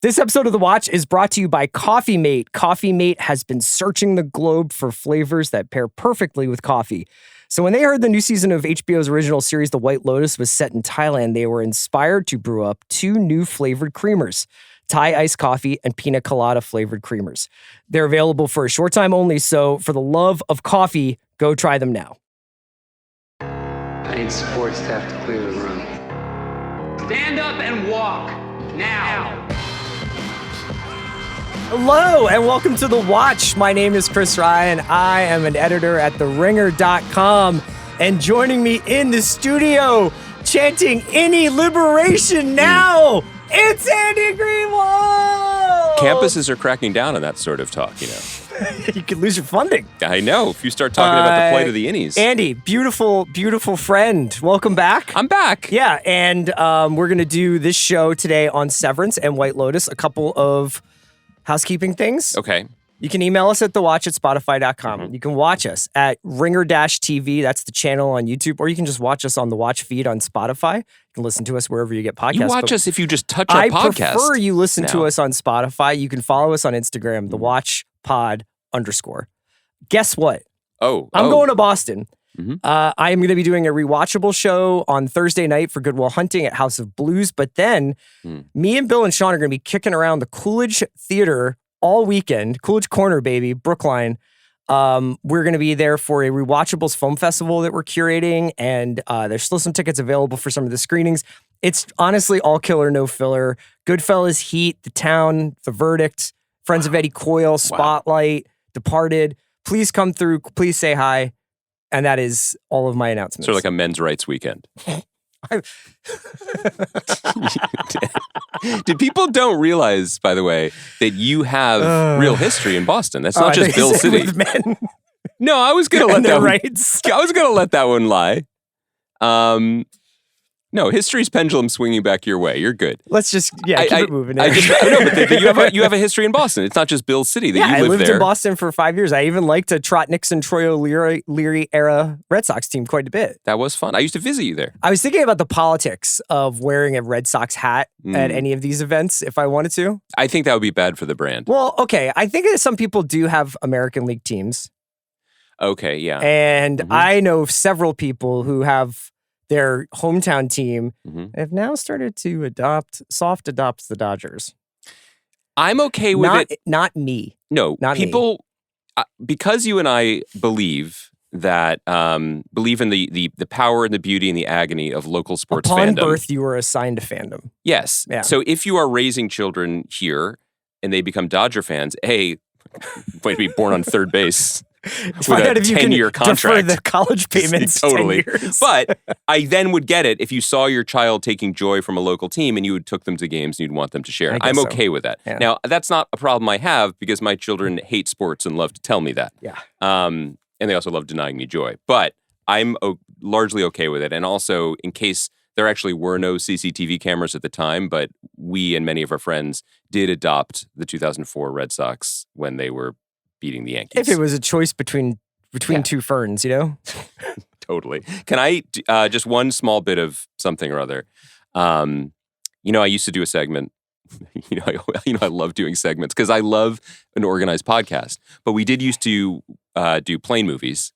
This episode of The Watch is brought to you by Coffee Mate. Coffee Mate has been searching the globe for flavors that pair perfectly with coffee. So when they heard the new season of HBO's original series, The White Lotus, was set in Thailand, they were inspired to brew up 2 new flavored creamers, Thai iced coffee and pina colada flavored creamers. They're available for a short time only, so for the love of coffee, go try them now. I need support staff to clear the room. Stand up and walk, now. Hello and welcome to The Watch. My name is Chris Ryan. I am an editor at TheRinger.com. And joining me in the studio, chanting any liberation now, it's Andy Greenwald! Campuses are cracking down on that sort of talk, you know. You could lose your funding. I know, if you start talking about the plight of the innies. Andy, beautiful, beautiful friend. Welcome back. I'm back. Yeah, and we're going to do this show today on Severance and White Lotus, a couple of housekeeping things. Okay. You can email us at thewatch@spotify.com. Mm-hmm. You can watch us at Ringer-TV. That's the channel on YouTube. Or you can just watch us on the Watch feed on Spotify. You can listen to us wherever you get podcasts. You watch us if you just touch our I podcast. prefer you listen now. to us on Spotify. You can follow us on Instagram, thewatchpod_. Guess what? I'm I'm going to Boston. Mm-hmm. I am going to be doing a rewatchable show on Thursday night for Good Will Hunting at House of Blues. But then me and Bill and Sean are going to be kicking around the Coolidge Theater all weekend. Coolidge Corner, baby, Brookline. We're going to be there for a Rewatchables Film Festival that we're curating. And there's still some tickets available for some of the screenings. It's honestly all killer, no filler. Goodfellas, Heat, The Town, The Verdict, Friends of Eddie Coyle, Spotlight, Departed. Please come through. Please say hi. And that is all of my announcements. Sort of like a men's rights weekend. Did people don't realize, by the way, that you have real history in Boston? That's not just Bill City. With men No, I was going to let that rights. I was going to let that one lie. No, history's pendulum swinging back your way. You're good. Let's just keep it moving. I know, but you have a history in Boston. It's not just Bill City that you live there. I lived in Boston for 5 years. I even liked a Trot Nixon, Troy O'Leary era Red Sox team quite a bit. That was fun. I used to visit you there. I was thinking about the politics of wearing a Red Sox hat at any of these events if I wanted to. I think that would be bad for the brand. Well, okay. I think that some people do have American League teams. Okay, yeah. And I know several people who have their hometown team have now started to soft adopt the Dodgers. I'm okay with it. Not me. No, not people, because you and I believe that, believe in the power and the beauty and the agony of local sports Upon fandom. birth, you were assigned to fandom. Yes. Yeah. So if you are raising children here and they become Dodger fans, way to be born on third base. With a 10-year contract. Defer the college payments totally. 10 years. But I then would get it if you saw your child taking joy from a local team and you took them to games and you'd want them to share. I'm okay with that. Yeah. Now, that's not a problem I have because my children hate sports and love to tell me that. Yeah. And they also love denying me joy. But I'm largely okay with it. And also, in case there actually were no CCTV cameras at the time, but we and many of our friends did adopt the 2004 Red Sox when they were beating the Yankees. If it was a choice between two ferns, you know? Totally. Can I, just one small bit of something or other. I used to do a segment. I love doing segments because I love an organized podcast. But we did used to do plane movies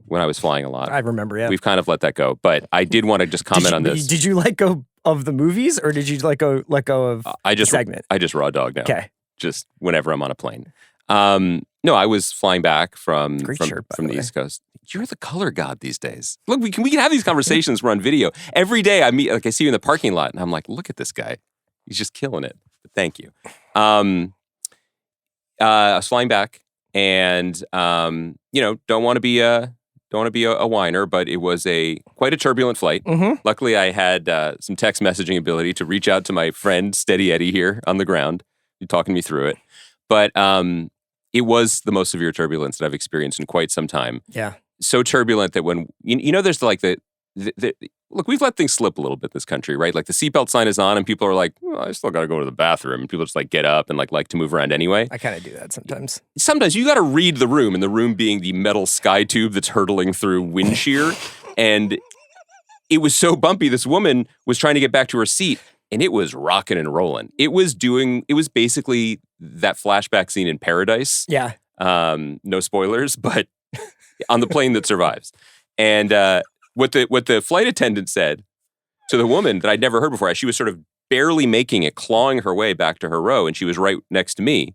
when I was flying a lot. I remember, yeah. We've kind of let that go. But I did want to just comment on this. Did you let go of the movies or did you let go of the segment? I just raw dog now. Okay. Just whenever I'm on a plane. No, I was flying back from the East Coast. You're the color god these days. Look, we can have these conversations. We're on video every day. I see you in the parking lot, and I'm like, look at this guy. He's just killing it. But thank you. I was flying back, and don't want to be a whiner, but it was quite a turbulent flight. Luckily, I had some text messaging ability to reach out to my friend Steady Eddie here on the ground, talking me through it. But it was the most severe turbulence that I've experienced in quite some time. Yeah. So turbulent that when, there's like look, we've let things slip a little bit in this country, right? Like the seatbelt sign is on and people are like, I still got to go to the bathroom. And people just like get up and like to move around anyway. I kind of do that sometimes. Sometimes you got to read the room, and the room being the metal sky tube that's hurtling through wind shear. And it was so bumpy. This woman was trying to get back to her seat and it was rocking and rolling. It was basically that flashback scene in Paradise. Yeah. No spoilers, but on the plane that survives. And what the flight attendant said to the woman that I'd never heard before, as she was sort of barely making it, clawing her way back to her row, and she was right next to me.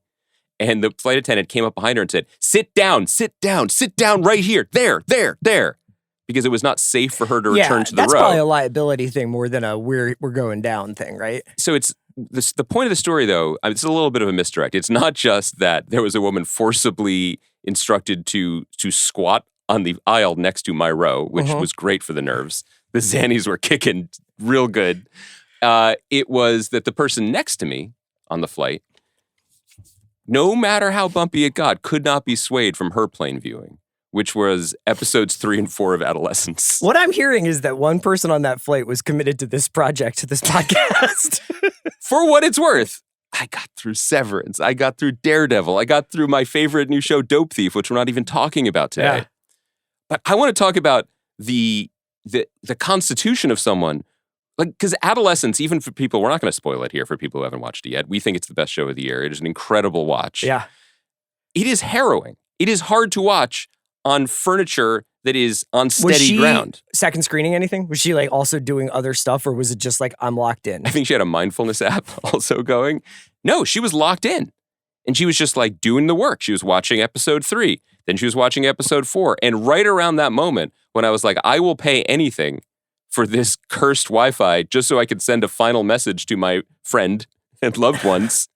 And the flight attendant came up behind her and said, sit down right here, there. Because it was not safe for her to return to the row. That's probably a liability thing more than a we're going down thing, right? So it's the point of the story, though, it's a little bit of a misdirect. It's not just that there was a woman forcibly instructed to squat on the aisle next to my row, which was great for the nerves. The Xannies were kicking real good. It was that the person next to me on the flight, no matter how bumpy it got, could not be swayed from her plane viewing, which was episodes 3 and 4 of Adolescence. What I'm hearing is that one person on that flight was committed to this project, to this podcast. For what it's worth, I got through Severance. I got through Daredevil. I got through my favorite new show, Dope Thief, which we're not even talking about today. Yeah. But I want to talk about the constitution of someone. Like, because Adolescence, even for people, we're not going to spoil it here for people who haven't watched it yet. We think it's the best show of the year. It is an incredible watch. Yeah. It is harrowing. It is hard to watch on furniture that is on steady ground. Second screening anything? Was she like also doing other stuff, or was it just like, I'm locked in? I think she had a mindfulness app also going. No, she was locked in. And she was just like doing the work. She was watching episode 3. Then she was watching episode 4. And right around that moment when I was like, I will pay anything for this cursed Wi-Fi just so I could send a final message to my friend and loved ones,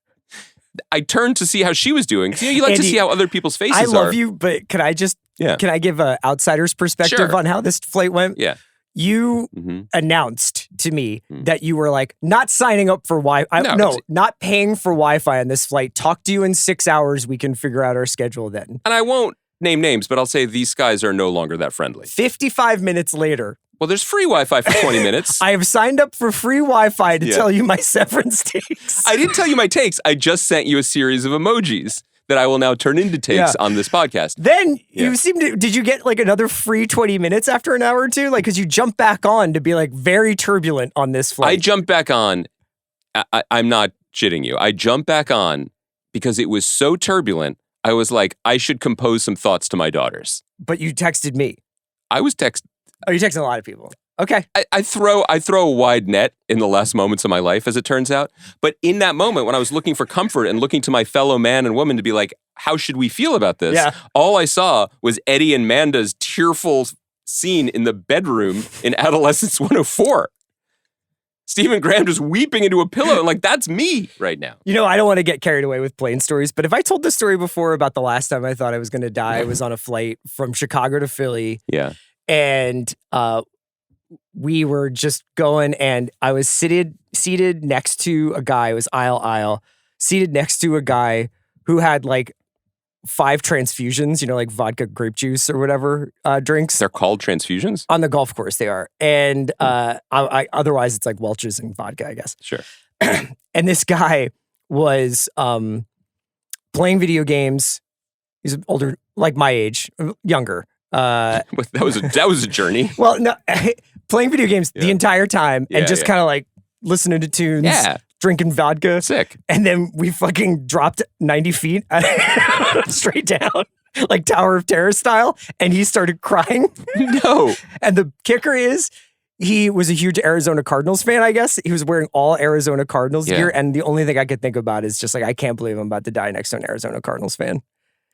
I turned to see how she was doing. You like Andy, to see how other people's faces are. I love you, but can I just, can I give an outsider's perspective on how this flight went? Yeah. You announced to me that you were like, not signing up for Wi-Fi. Not paying for Wi-Fi on this flight. Talk to you in 6 hours. We can figure out our schedule then. And I won't name names, but I'll say these guys are no longer that friendly. 55 minutes later. Well, there's free Wi-Fi for 20 minutes. I have signed up for free Wi-Fi to tell you my Severance takes. I didn't tell you my takes. I just sent you a series of emojis that I will now turn into takes on this podcast. Then you seem to, did you get like another free 20 minutes after an hour or two? Like, because you jumped back on to be like very turbulent on this flight. I jumped back on. I'm not shitting you. I jumped back on because it was so turbulent. I was like, I should compose some thoughts to my daughters. But you texted me. I was texting. Oh, you're texting a lot of people. Okay. I throw a wide net in the last moments of my life, as it turns out. But in that moment, when I was looking for comfort and looking to my fellow man and woman to be like, how should we feel about this? All I saw was Eddie and Manda's tearful scene in the bedroom in Adolescence 104. Stephen Graham just weeping into a pillow. And like, that's me right now. You know, I don't want to get carried away with plane stories, but if I told this story before about the last time I thought I was going to die, I was on a flight from Chicago to Philly. Yeah. And we were just going, and I was seated next to a guy. It was aisle, seated next to a guy who had like 5 transfusions, you know, like vodka grape juice or whatever drinks. They're called transfusions? On the golf course, they are. And otherwise, it's like Welch's and vodka, I guess. Sure. And this guy was playing video games. He's older, like my age, younger. That was a journey. Well, no, playing video games the entire time and just kind of like listening to tunes, drinking vodka. Sick. And then we fucking dropped 90 feet straight down, like Tower of Terror style. And he started crying. No. And the kicker is, he was a huge Arizona Cardinals fan, I guess. He was wearing all Arizona Cardinals gear. And the only thing I could think about is just like, I can't believe I'm about to die next to an Arizona Cardinals fan.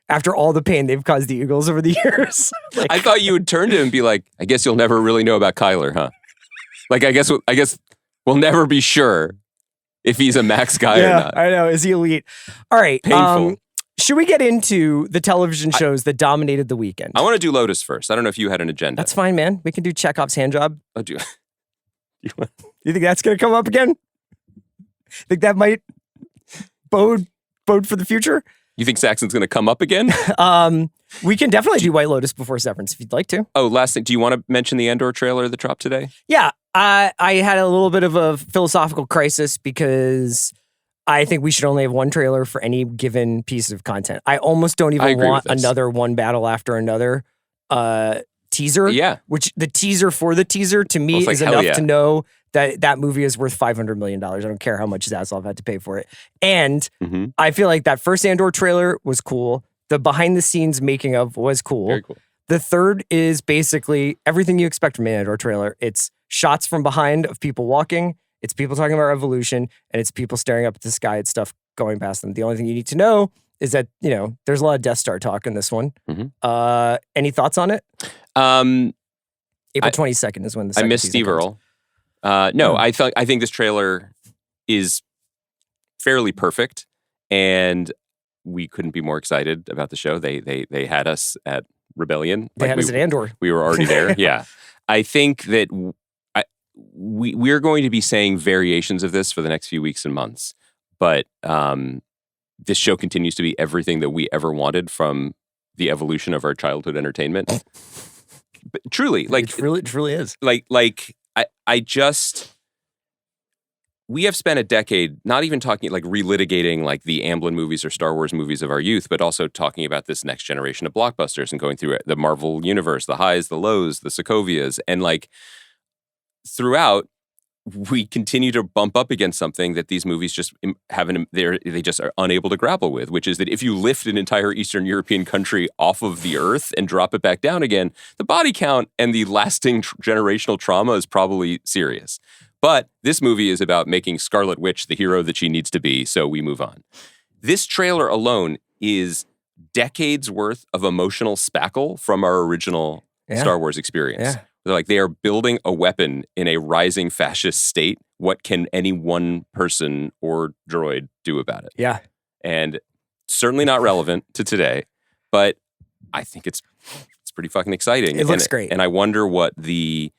After all the pain they've caused the Eagles over the years. Like, I thought you would turn to him and be like, I guess you'll never really know about Kyler, huh? Like, I guess we'll never be sure if he's a max guy or not. I know. Is he elite? All right. Painful. Should we get into the television shows that dominated the weekend? I want to do Lotus first. I don't know if you had an agenda. That's fine, man. We can do Chekhov's hand job. Oh, do you think that's going to come up again? Think that might bode for the future? You think Saxon's going to come up again? We can definitely do White Lotus before Severance if you'd like to. Oh, last thing. Do you want to mention the Andor trailer that dropped today? Yeah. I had a little bit of a philosophical crisis because I think we should only have one trailer for any given piece of content. I almost don't even want another one battle after another teaser. Yeah. Which the teaser for the teaser to me is enough to know that movie is worth $500 million. I don't care how much Zaslav had to pay for it. And I feel like that first Andor trailer was cool. The behind the scenes making of was cool. Very cool. The third is basically everything you expect from an Andor trailer. It's shots from behind of people walking. It's people talking about revolution, and it's people staring up at the sky at stuff going past them. The only thing you need to know is that, there's a lot of Death Star talk in this one. Any thoughts on it? April 22nd is when the second I missed Steve Earle. No, I think this trailer is fairly perfect, and we couldn't be more excited about the show. They had us at Rebellion. They had us at Andor. We were already there. Yeah. I think that we're going to be saying variations of this for the next few weeks and months, but this show continues to be everything that we ever wanted from the evolution of our childhood entertainment. But truly, it really is. We have spent a decade not even talking, relitigating the Amblin movies or Star Wars movies of our youth, but also talking about this next generation of blockbusters and going through the Marvel universe, the highs, the lows, the Sokovias. And throughout, we continue to bump up against something that these movies just they just are unable to grapple with, which is that if you lift an entire Eastern European country off of the earth and drop it back down again, the body count and the lasting generational trauma is probably serious. But this movie is about making Scarlet Witch the hero that she needs to be, so we move on. This trailer alone is decades worth of emotional spackle from our original Star Wars experience. Yeah. They are building a weapon in a rising fascist state. What can any one person or droid do about it? Yeah. And certainly not relevant to today, but I think it's pretty fucking exciting. It looks great. And I wonder what I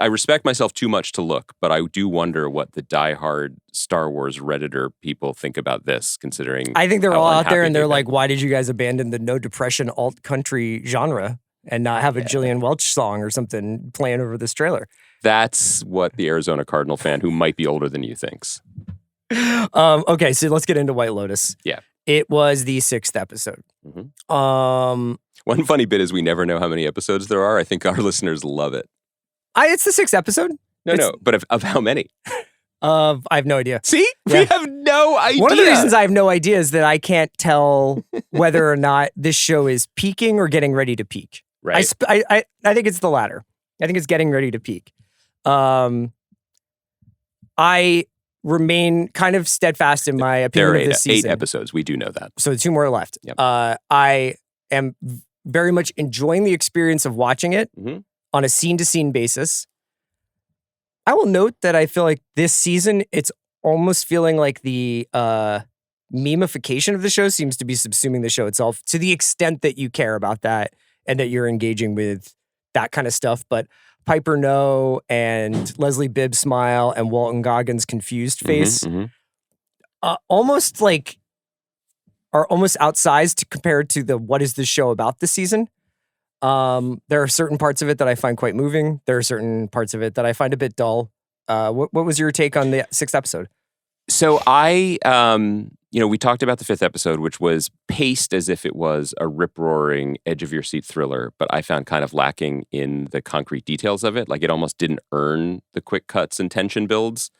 respect myself too much to look, but I do wonder what the diehard Star Wars Redditor people think about this, considering I think they're all out there and they're like, why did you guys abandon the no depression alt country genre and not have a Gillian Welch song or something playing over this trailer? That's what the Arizona Cardinal fan who might be older than you thinks. Okay, so let's get into White Lotus. Yeah. It was the 6th episode. One funny bit is we never know how many episodes there are. I think our listeners love it. It's the 6th episode. No, but of how many? I have no idea. See? Yeah. We have no idea. One of the reasons I have no idea is that I can't tell whether or not this show is peaking or getting ready to peak. Right. I think it's the latter. I think it's getting ready to peak. I remain kind of steadfast in my opinion of this season. 8 episodes. We do know that. So 2 more left. Yep. I am very much enjoying the experience of watching it on a scene-to-scene basis. I will note that I feel like this season, it's almost feeling like the memification of the show seems to be subsuming the show itself to the extent that you care about that and that you're engaging with that kind of stuff. But Piper No and Leslie Bibb's smile and Walton Goggins' confused face are almost outsized compared to the what is this show about this season. There are certain parts of it that I find quite moving. There are certain parts of it that I find a bit dull. What was your take on the 6th episode? So we talked about the 5th episode, which was paced as if it was a rip-roaring, edge-of-your-seat thriller, but I found kind of lacking in the concrete details of it. It almost didn't earn the quick cuts and tension builds.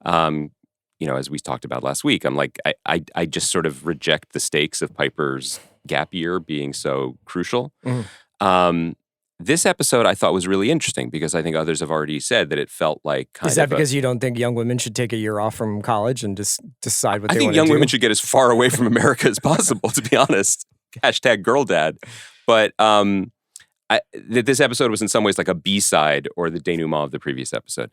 As we talked about last week, I'm like, I just sort of reject the stakes of Piper's gap year being so crucial. This episode I thought was really interesting because I think others have already said that it felt like Is that because you don't think young women should take a year off from college and just decide what they want to do? I think young women should get as far away from America as possible, to be honest. # girl dad. But that this episode was in some ways like a B-side or the denouement of the previous episode.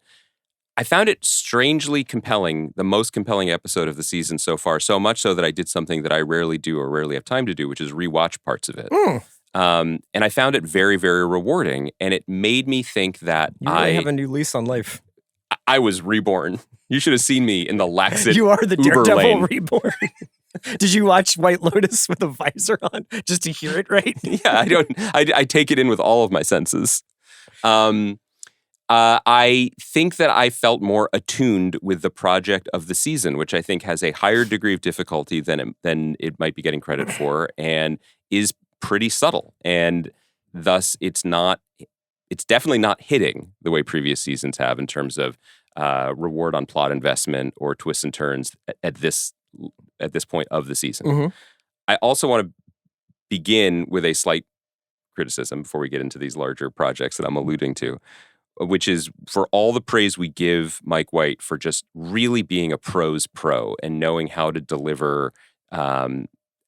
I found it strangely compelling, the most compelling episode of the season so far, so much so that I did something that I rarely do or rarely have time to do, which is rewatch parts of it. And I found it very, very rewarding. And it made me think that you really have a new lease on life. I was reborn. You should have seen me in the laxant You are the Uber Daredevil lane. reborn. Did you watch White Lotus with a visor on just to hear it right? Yeah, I take it in with all of my senses. I think that I felt more attuned with the project of the season, which I think has a higher degree of difficulty than it might be getting credit for, and is pretty subtle. And thus, it's not it's definitely not hitting the way previous seasons have in terms of reward on plot investment or twists and turns at this point of the season. Mm-hmm. I also want to begin with a slight criticism before we get into these larger projects that I'm alluding to, which is for all the praise we give Mike White for just really being a pro's pro and knowing how to deliver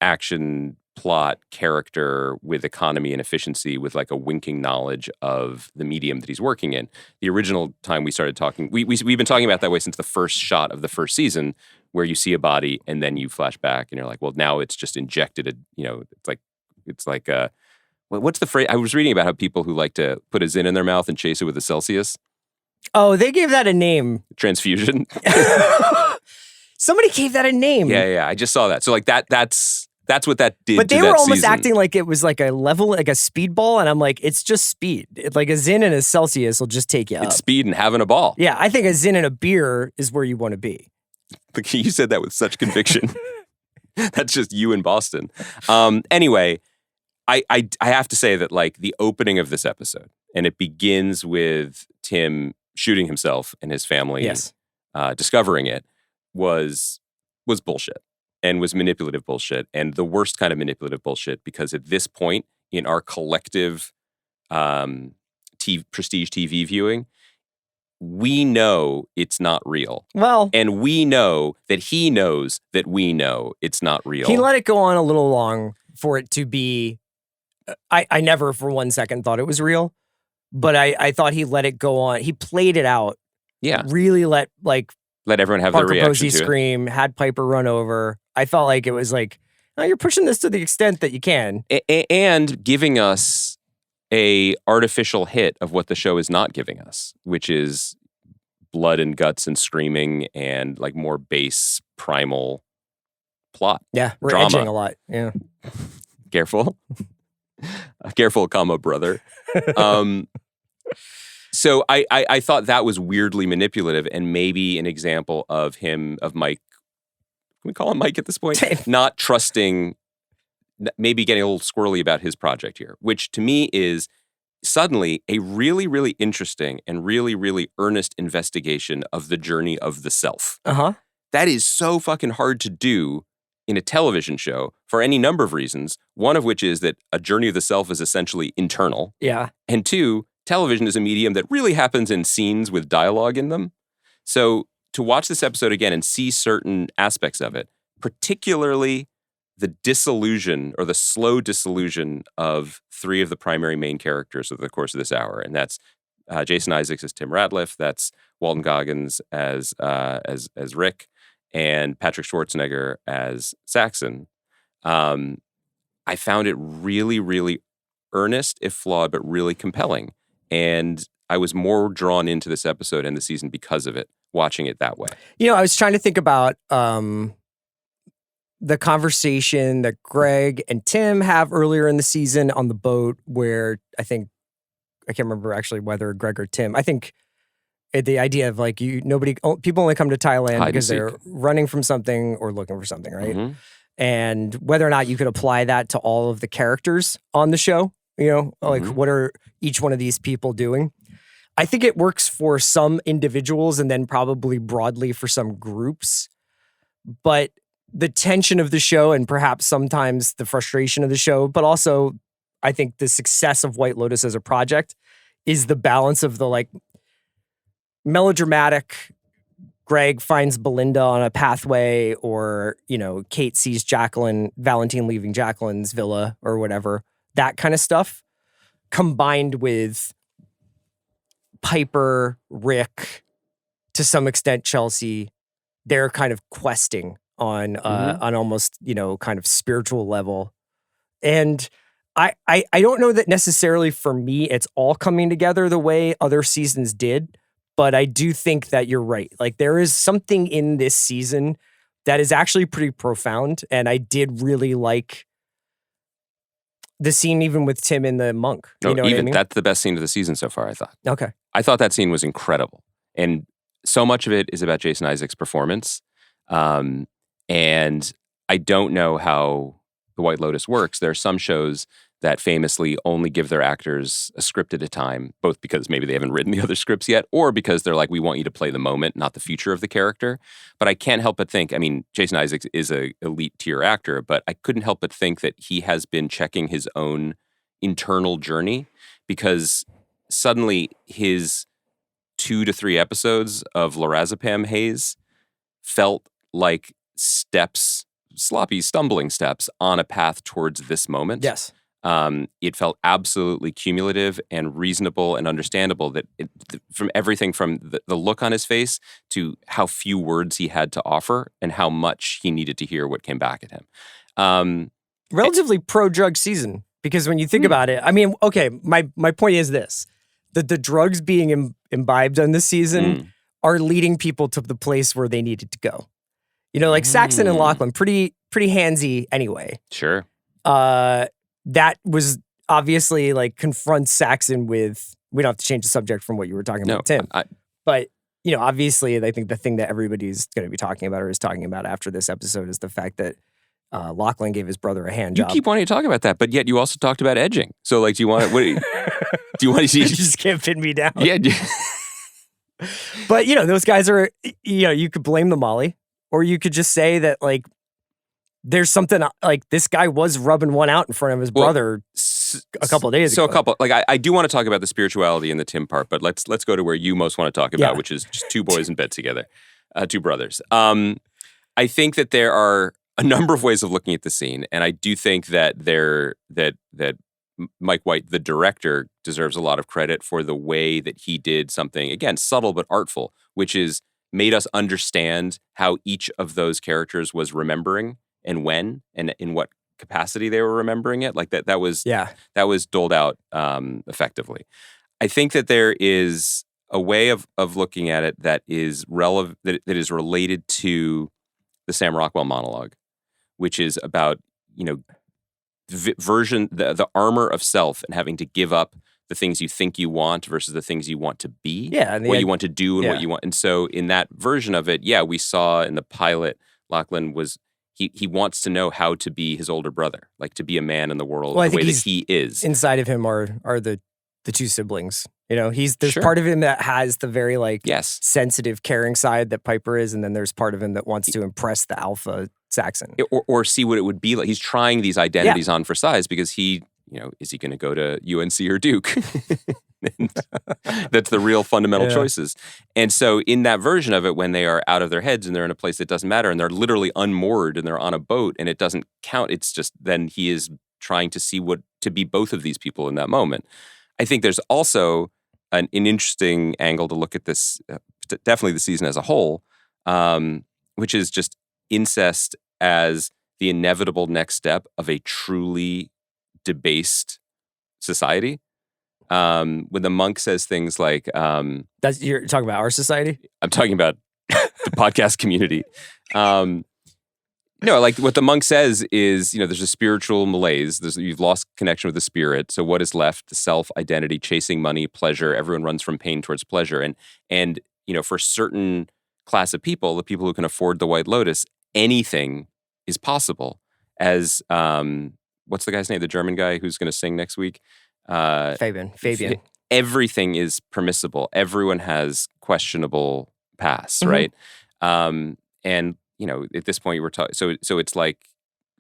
action, plot, character with economy and efficiency with like a winking knowledge of the medium that he's working in. The original time we started talking, we've been talking about that way since the first shot of the first season, where you see a body and then you flash back and you're like, well, now it's just injected. It's like what's the phrase? I was reading about how people who like to put a Zin in their mouth and chase it with a Celsius. Oh, they gave that a name. Transfusion. Somebody gave that a name. Yeah. I just saw that. So like that's what that did. But they to were that almost season. acting like it was like a level, like a speedball, and I'm like, it's just speed. Like a Zin and a Celsius will just take you up. It's speed and having a ball. Yeah, I think a Zin and a beer is where you want to be. You said that with such conviction. That's just you in Boston. Anyway, I have to say that like the opening of this episode, and it begins with Tim shooting himself and his family discovering it, was bullshit. And was manipulative bullshit, and the worst kind of manipulative bullshit, because at this point in our collective prestige TV viewing, we know it's not real. Well, and we know that he knows that we know it's not real. He let it go on a little long for it to be. I never for one second thought it was real, but I thought he let it go on. He played it out. Yeah, really let everyone have Parker their reaction Posey to scream, had Piper run over. I felt like it was like, oh, you're pushing this to the extent that you can. And giving us a artificial hit of what the show is not giving us, which is blood and guts and screaming and like more base primal plot. Yeah, we're drama. edging a lot. Yeah. Careful. Careful, comma, brother. So I thought that was weirdly manipulative and maybe an example of Mike. Can we call him Mike at this point? Not trusting, maybe getting a little squirrely about his project here, which to me is suddenly a really, really interesting and really, really earnest investigation of the journey of the self. Uh-huh. That is so fucking hard to do in a television show for any number of reasons, one of which is that a journey of the self is essentially internal. Yeah. And two, television is a medium that really happens in scenes with dialogue in them. So to watch this episode again and see certain aspects of it, particularly the disillusion or the slow disillusion of three of the primary main characters over the course of this hour. And that's Jason Isaacs as Tim Ratliff, that's Walton Goggins as Rick, and Patrick Schwarzenegger as Saxon. I found it really, really earnest, if flawed, but really compelling. And I was more drawn into this episode and the season because of it, watching it that way. You know, I was trying to think about the conversation that Greg and Tim have earlier in the season on the boat, where I can't remember actually whether Greg or Tim. I think the idea of like people only come to Thailand because they're running from something or looking for something, right? Mm-hmm. And whether or not you could apply that to all of the characters on the show, you know, like what are each one of these people doing? I think it works for some individuals and then probably broadly for some groups. But the tension of the show and perhaps sometimes the frustration of the show, but also I think the success of White Lotus as a project is the balance of the like melodramatic Greg finds Belinda on a pathway, or, you know, Kate sees Valentine leaving Jacqueline's villa or whatever, that kind of stuff, combined with Piper, Rick, to some extent Chelsea, they're kind of questing on almost, you know, kind of spiritual level. And I don't know that necessarily for me it's all coming together the way other seasons did, but I do think that you're right. Like there is something in this season that is actually pretty profound, and I did really like the scene even with Tim and the monk. You know what I mean? That's the best scene of the season so far, I thought. Okay. I thought that scene was incredible. And so much of it is about Jason Isaacs' performance. And I don't know how the White Lotus works. There are some shows that famously only give their actors a script at a time, both because maybe they haven't written the other scripts yet, or because they're like, we want you to play the moment, not the future of the character. But I can't help but think, I mean, Jason Isaacs is a elite tier actor, but I couldn't help but think that he has been checking his own internal journey, because suddenly his 2 to 3 episodes of Lorazepam Haze felt like steps, sloppy, stumbling steps on a path towards this moment. Yes. It felt absolutely cumulative and reasonable and understandable that from everything from the look on his face to how few words he had to offer and how much he needed to hear what came back at him. Relatively pro-drug season, because when you think about it, I mean, okay, my point is this. The drugs being imbibed on this season are leading people to the place where they needed to go. You know, like Saxon and Lachlan, pretty handsy anyway. Sure. That was obviously like confronts Saxon with, we don't have to change the subject from what you were talking about, Tim. But, you know, obviously I think the thing that everybody's going to be talking about or is talking about after this episode is the fact that Lachlan gave his brother a hand job. You keep wanting to talk about that, but yet you also talked about edging. So like, do you want to, do you want to see? You just can't pin me down. Yeah. But, you know, those guys are, you know, you could blame the Molly, or you could just say that like, there's something like this guy was rubbing one out in front of his brother a couple of days ago. So a couple, like I do want to talk about the spirituality in the Tim part, but let's go to where you most want to talk about, which is just 2 boys in bed together, 2 brothers. I think that there are a number of ways of looking at the scene, and I do think that that Mike White, the director, deserves a lot of credit for the way that he did something, again, subtle but artful, which is made us understand how each of those characters was remembering and when and in what capacity they were remembering it. Like that was doled out effectively. I think that there is a way of looking at it that is relevant, that is related to the Sam Rockwell monologue, which is about, you know, the armor of self and having to give up the things you think you want versus the things you want to be, what you want to do and what you want. And so in that version of it, we saw in the pilot, Lachlan was, he wants to know how to be his older brother, like to be a man in the world the way that he is. Inside of him are the 2 siblings. You know, there's part of him that has the very like sensitive, caring side that Piper is, and then there's part of him that wants to impress the alpha Saxon. Or see what it would be like. He's trying these identities on for size because he, you know, is he going to go to UNC or Duke? That's the real fundamental choices. And so in that version of it, when they are out of their heads and they're in a place that doesn't matter and they're literally unmoored and they're on a boat and it doesn't count, it's just then he is trying to see what to be both of these people in that moment. I think there's also an interesting angle to look at this, definitely the season as a whole, which is just incest as the inevitable next step of a truly debased society. When the monk says things like, you're talking about our society? I'm talking about the podcast community. No, like what the monk says is, you know, there's a spiritual malaise. You've lost connection with the spirit. So what is left? The self, identity, chasing money, pleasure. Everyone runs from pain towards pleasure. And you know, for a certain class of people, the people who can afford the White Lotus, anything is possible. As what's the guy's name? The German guy who's going to sing next week? Fabian. Everything is permissible. Everyone has questionable pasts, right? And you know, at this point, you were talking. So it's like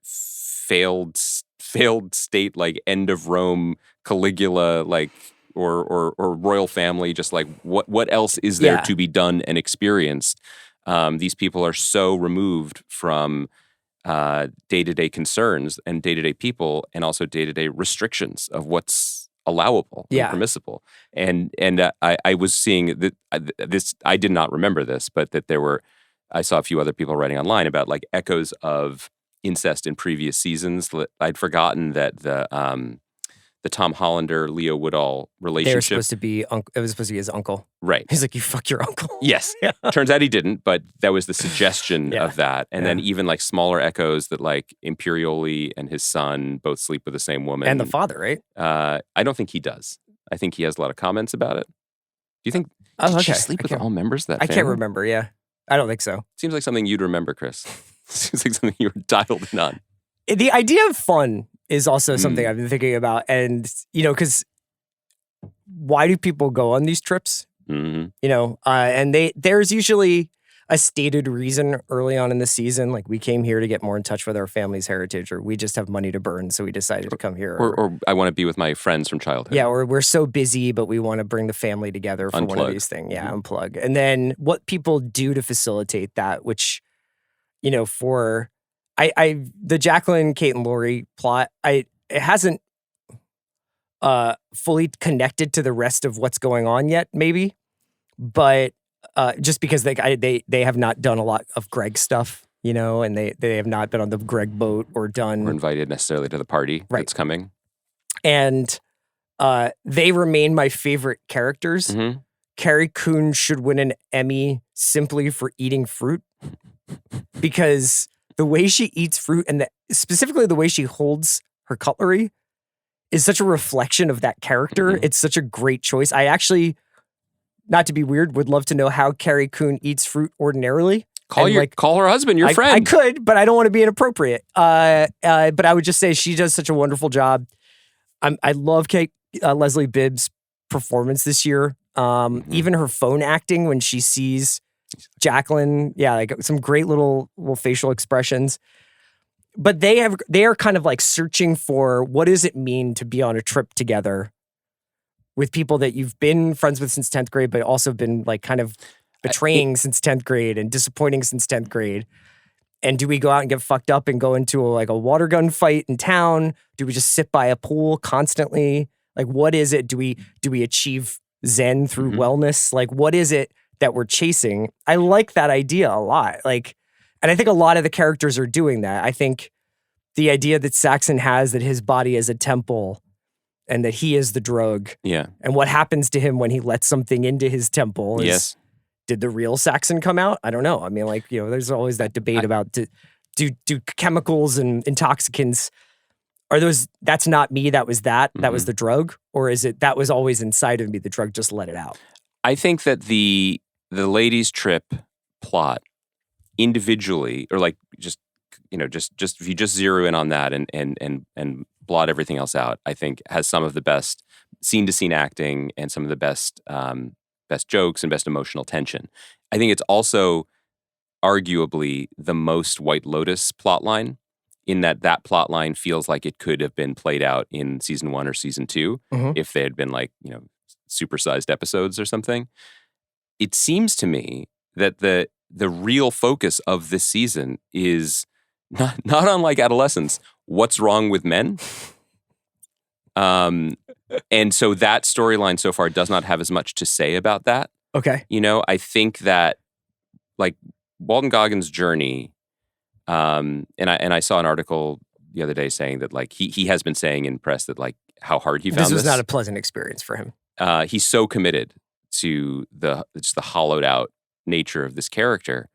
failed state, like end of Rome, Caligula, like or royal family. Just like what else is there to be done and experienced? These people are so removed from day-to-day concerns and day-to-day people, and also day-to-day restrictions of what's allowable and permissible. And I was seeing that this. I did not remember this, but that there were. I saw a few other people writing online about like echoes of incest in previous seasons. I'd forgotten that the Tom Hollander, Leo Woodall relationship. They were supposed to be. It was supposed to be his uncle. Right. He's like, you fuck your uncle. Yes. Turns out he didn't, but that was the suggestion of that. And then even like smaller echoes that like Imperioli and his son both sleep with the same woman. And the father, right? I don't think he does. I think he has a lot of comments about it. Do you think? Did she sleep with all members of that family? I can't remember. Yeah. I don't think so. Seems like something you'd remember, Chris. Seems like something you were dialed in on. The idea of fun is also something I've been thinking about. And, because why do people go on these trips? Mm-hmm. And there's usually a stated reason early on in the season, like we came here to get more in touch with our family's heritage, or we just have money to burn, so we decided to come here. Or I want to be with my friends from childhood. Yeah, or we're so busy, but we want to bring the family together for one of these things. Yeah, unplug. And then what people do to facilitate that, which, for the Jacqueline, Kate, and Lori plot, it hasn't fully connected to the rest of what's going on yet, maybe, but just because they have not done a lot of Greg stuff, and they have not been on the Greg boat or invited necessarily to the party that's coming, and they remain my favorite characters. Mm-hmm. Carrie Coon should win an Emmy simply for eating fruit, because the way she eats fruit and specifically the way she holds her cutlery is such a reflection of that character. Mm-hmm. It's such a great choice. I actually, not to be weird, would love to know how Carrie Coon eats fruit ordinarily. Call her husband, your friend. I could, but I don't want to be inappropriate. But I would just say she does such a wonderful job. I love Leslie Bibb's performance this year. Even her phone acting when she sees Jacqueline, like some great little facial expressions. But they are kind of like searching for, what does it mean to be on a trip together with people that you've been friends with since 10th grade, but also been like kind of betraying since 10th grade and disappointing since 10th grade. And do we go out and get fucked up and go into a water gun fight in town? Do we just sit by a pool constantly? Like, what is it? Do we achieve Zen through wellness? Like, what is it that we're chasing? I like that idea a lot. Like, and I think a lot of the characters are doing that. I think the idea that Saxon has that his body is a temple and that he is the drug. Yeah. And what happens to him when he lets something into his temple is, did the real Saxon come out? I don't know. I mean, like, there's always that debate about do chemicals and intoxicants, that's not me, that was that was the drug? Or is it that was always inside of me, the drug just let it out? I think that the ladies' trip plot individually, or like just if you just zero in on that and blot everything else out, I think has some of the best scene-to-scene acting and some of the best jokes and best emotional tension. I think it's also arguably the most White Lotus plotline, in that plotline feels like it could have been played out in season 1 or season 2 if they had been like, supersized episodes or something. It seems to me that the real focus of this season is not unlike adolescence. What's wrong with men? And so that storyline so far does not have as much to say about that. Okay. I think that like Walton Goggins' journey, and I saw an article the other day saying that like he has been saying in press that like how hard he found this. This was not a pleasant experience for him. He's so committed to the hollowed out nature of this character.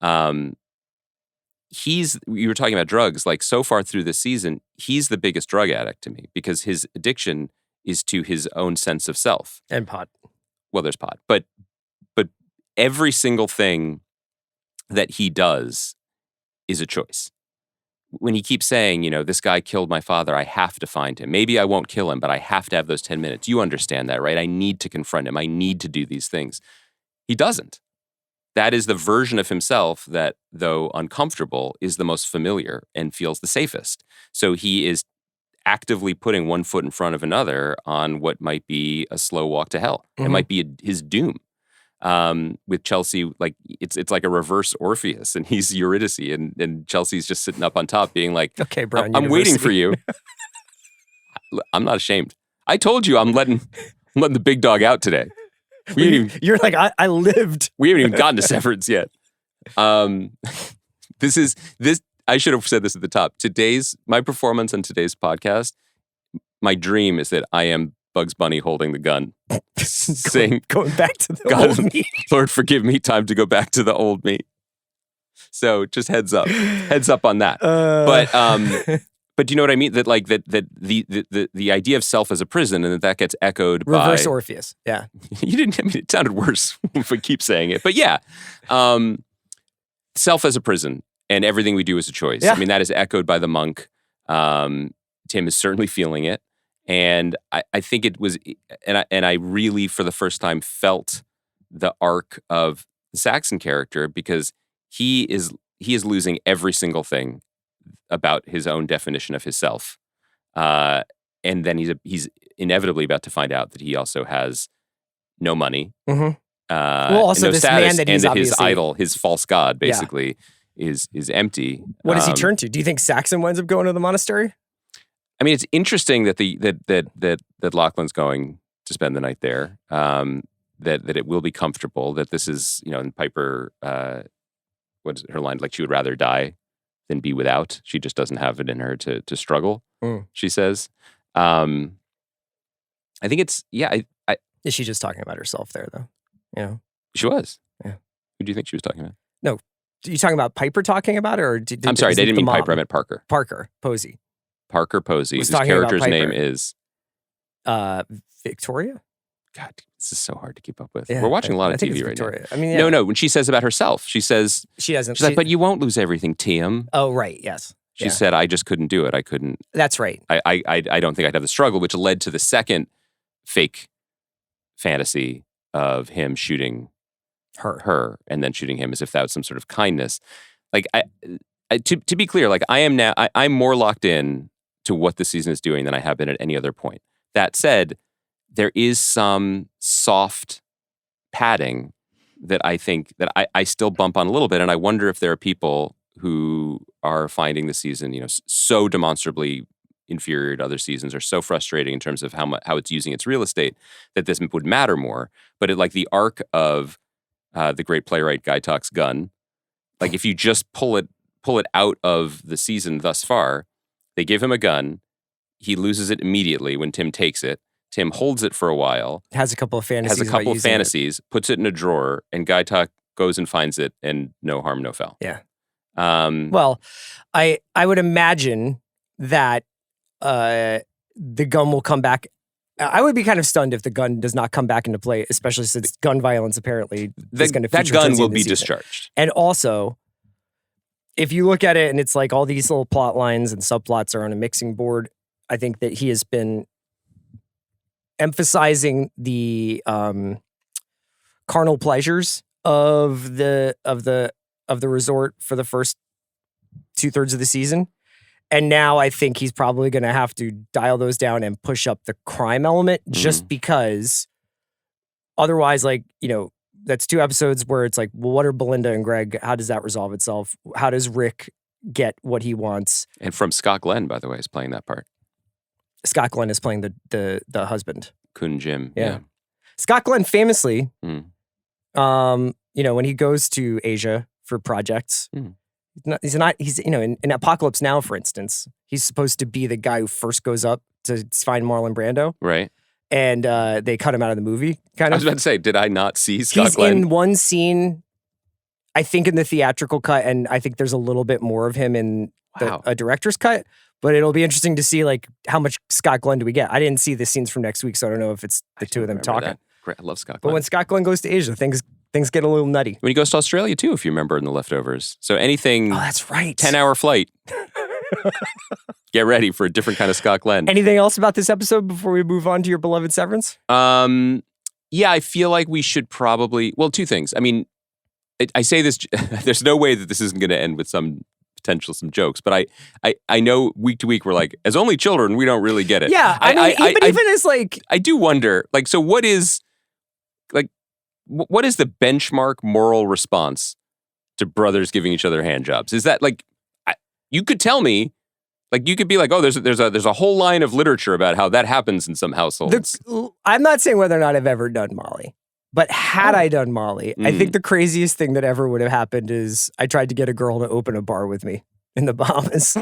You were talking about drugs, like so far through this season, he's the biggest drug addict to me because his addiction is to his own sense of self. And pot. Well, there's pot. But every single thing that he does is a choice. When he keeps saying, this guy killed my father, I have to find him. Maybe I won't kill him, but I have to have those 10 minutes. You understand that, right? I need to confront him. I need to do these things. He doesn't. That is the version of himself that, though uncomfortable, is the most familiar and feels the safest. So he is actively putting one foot in front of another on what might be a slow walk to hell. It might be his doom. With Chelsea, like it's like a reverse Orpheus, and he's Eurydice, and Chelsea's just sitting up on top, being like, "Okay, Brown, I'm waiting for you." I'm not ashamed. I told you I'm letting the big dog out today. You're like, I lived. We haven't even gotten to Severance yet. This. I should have said this at the top. My performance on today's podcast, my dream is that I am Bugs Bunny holding the gun, saying, going back to the old me. Lord, forgive me, time to go back to the old me. So just heads up on that. But do you know what I mean? That like that the idea of self as a prison, and that gets echoed by reverse Orpheus. Yeah, you didn't. I mean, it sounded worse if we keep saying it, but yeah, self as a prison, and everything we do is a choice. Yeah. I mean, that is echoed by the monk. Tim is certainly feeling it. And I think it was, and I really, for the first time, felt the arc of the Saxon character, because he is losing every single thing about his own definition of himself. And then he's inevitably about to find out that he also has no money, also no this status, man that he's and that his idol, his false god, basically is empty. What does he turn to? Do you think Saxon winds up going to the monastery? I mean, it's interesting that that Lachlan's going to spend the night there. That it will be comfortable. That this is, and Piper, what's her line? Like, she would rather die than be without. She just doesn't have it in her to struggle. She says. I think it's Is she just talking about herself there, though? She was. Yeah. Who do you think she was talking about? No, are you talking about Piper talking about it, or I'm sorry, they didn't mean Piper. I meant Parker. Parker Posey. Parker Posey. His character's name is Victoria. God, this is so hard to keep up with. We're watching a lot of TV right now. I mean, no. When she says about herself, she says she doesn't. She's like, but you won't lose everything, Tim. Oh, right. Yes. She said, I just couldn't do it. I couldn't. That's right. I don't think I'd have the struggle, which led to the second fake fantasy of him shooting her, and then shooting him as if that was some sort of kindness. Like, to be clear, like, I am now. I'm more locked in to what the season is doing than I have been at any other point. That said, there is some soft padding that I think that I still bump on a little bit, and I wonder if there are people who are finding the season, so demonstrably inferior to other seasons, or so frustrating in terms of how it's using its real estate, that this would matter more. But like the arc of the great playwright Guy Talks Gun, like, if you just pull it out of the season thus far, they give him a gun, he loses it immediately when Tim takes it. Tim holds it for a while, has a couple of fantasies, puts it in a drawer, and Guy Talk goes and finds it, and no harm, no foul. Yeah. Well, I would imagine that the gun will come back. I would be kind of stunned if the gun does not come back into play, especially since gun violence apparently is going to feature. That gun will be discharged. And also, if you look at it and it's like all these little plot lines and subplots are on a mixing board, I think that he has been emphasizing the carnal pleasures of the resort for the first 2/3 of the season. And now I think he's probably going to have to dial those down and push up the crime element, just because otherwise, like, that's 2 episodes where it's like, well, what are Belinda and Greg? How does that resolve itself? How does Rick get what he wants? And from Scott Glenn, by the way, is playing that part. Scott Glenn is playing the husband. Kun Jim. Yeah. Scott Glenn famously, when he goes to Asia for projects, he's in Apocalypse Now, for instance, he's supposed to be the guy who first goes up to find Marlon Brando. Right. And they cut him out of the movie, kind of. I was about to say, did I not see Scott Glenn? He's in one scene, I think, in the theatrical cut, and I think there's a little bit more of him in a director's cut. But it'll be interesting to see, like, how much Scott Glenn do we get. I didn't see the scenes from next week, so I don't know if it's the two of them talking. That. Great. I love Scott Glenn. But when Scott Glenn goes to Asia, things get a little nutty. When he goes to Australia, too, if you remember in The Leftovers. So anything... Oh, that's right. 10-hour flight. Get ready for a different kind of Scott Glenn. Anything else about this episode before we move on to your beloved Severance? Yeah, I feel like we should probably... Well, 2 things. I mean, I say this... There's no way that this isn't going to end with some jokes, but I know week to week we're like, as only children, we don't really get it. Yeah, even as like... I do wonder, like, so what is the benchmark moral response to brothers giving each other hand jobs? Is that, like, you could tell me, like, you could be like, oh, there's a whole line of literature about how that happens in some households. I'm not saying whether or not I've ever done Molly, but had I done Molly, I think the craziest thing that ever would have happened is I tried to get a girl to open a bar with me in the Bahamas,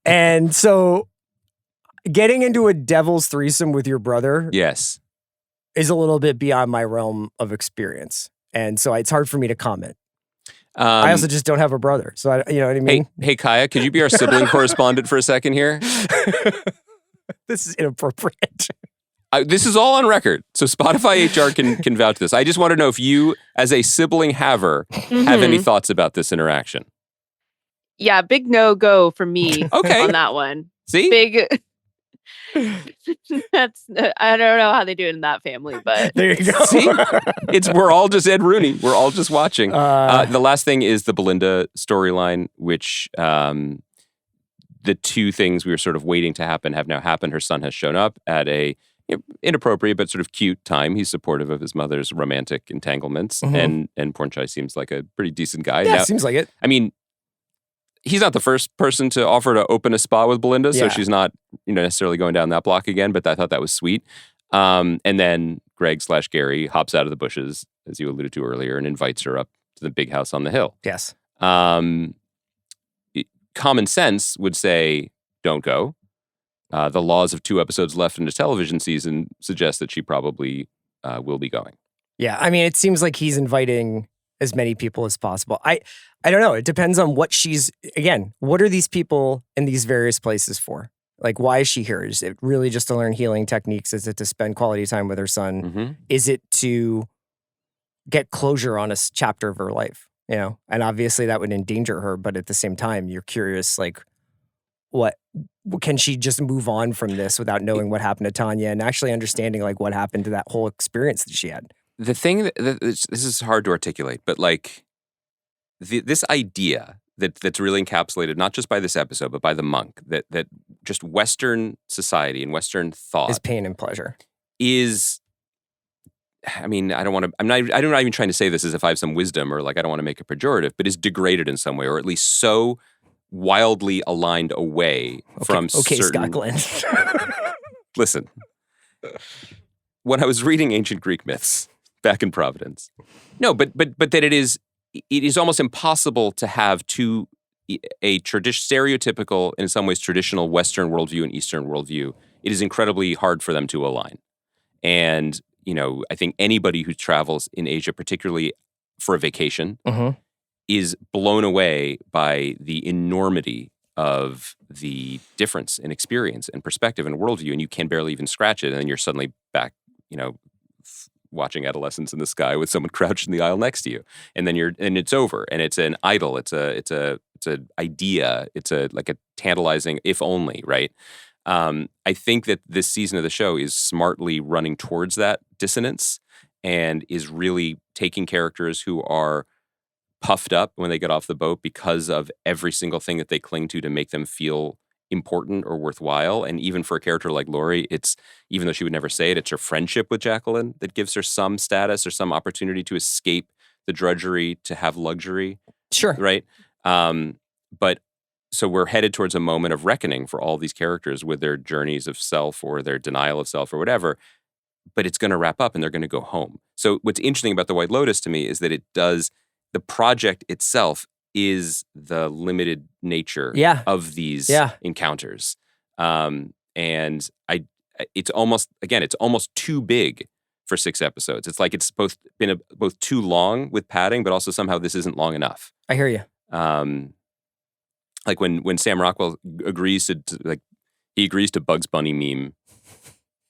And so getting into a devil's threesome with your brother, yes, is a little bit beyond my realm of experience. And so it's hard for me to comment. I also just don't have a brother. So you know what I mean? Hey, Kaya, could you be our sibling correspondent for a second here? This is inappropriate. This is all on record. So Spotify HR can vouch this. I just want to know if you, as a sibling haver, have any thoughts about this interaction. Yeah, big no-go for me Okay. on that one. See? Big. That's I don't know how they do it in that family, but there you go. See, we're all just Ed Rooney. We're all just watching. The last thing is the Belinda storyline, which the two things we were sort of waiting to happen have now happened. Her son has shown up at a inappropriate but sort of cute time. He's supportive of his mother's romantic entanglements, and Pornchai seems like a pretty decent guy. Yeah, now, seems like it. I mean, he's not the first person to offer to open a spa with Belinda, so she's not necessarily going down that block again, but I thought that was sweet. And then Greg/Gary hops out of the bushes, as you alluded to earlier, and invites her up to the big house on the hill. Yes. Common sense would say, don't go. The laws of 2 episodes left in the television season suggest that she probably will be going. Yeah, I mean, it seems like he's inviting as many people as possible. I don't know. It depends on what what are these people in these various places for? Like, why is she here? Is it really just to learn healing techniques? Is it to spend quality time with her son? Mm-hmm. Is it to get closure on a chapter of her life? And obviously that would endanger her, but at the same time, you're curious, like, what can she just move on from this without knowing what happened to Tanya and actually understanding like what happened to that whole experience that she had? The thing that this is hard to articulate, but like this idea that's really encapsulated not just by this episode, but by the monk, that just Western society and Western thought is pain and pleasure. I mean, I'm not even trying to say this as if I have some wisdom or like I don't want to make it pejorative, but is degraded in some way, or at least so wildly aligned away from certain... Scott Glenn. Listen, when I was reading ancient Greek myths back in Providence, no, but that it is almost impossible to have a stereotypical, in some ways traditional Western worldview and Eastern worldview. It is incredibly hard for them to align. And, I think anybody who travels in Asia, particularly for a vacation, is blown away by the enormity of the difference in experience and perspective and worldview, and you can barely even scratch it, and then you're suddenly back, watching adolescence in the sky with someone crouched in the aisle next to you, and then it's over, and it's an idol, it's an idea, it's like a tantalizing if only, right? I think that this season of the show is smartly running towards that dissonance and is really taking characters who are puffed up when they get off the boat because of every single thing that they cling to make them feel important or worthwhile. And even for a character like Lori, it's, even though she would never say it, it's her friendship with Jacqueline that gives her some status or some opportunity to escape the drudgery, to have luxury. Sure. Right? But so we're headed towards a moment of reckoning for all these characters with their journeys of self or their denial of self or whatever. But it's going to wrap up and they're going to go home. So what's interesting about the White Lotus to me is that the project itself is the limited nature of these encounters. And it's almost too big for 6 episodes. It's like it's both too long with padding, but also somehow this isn't long enough. I hear you. Like when Sam Rockwell agrees to Bugs Bunny meme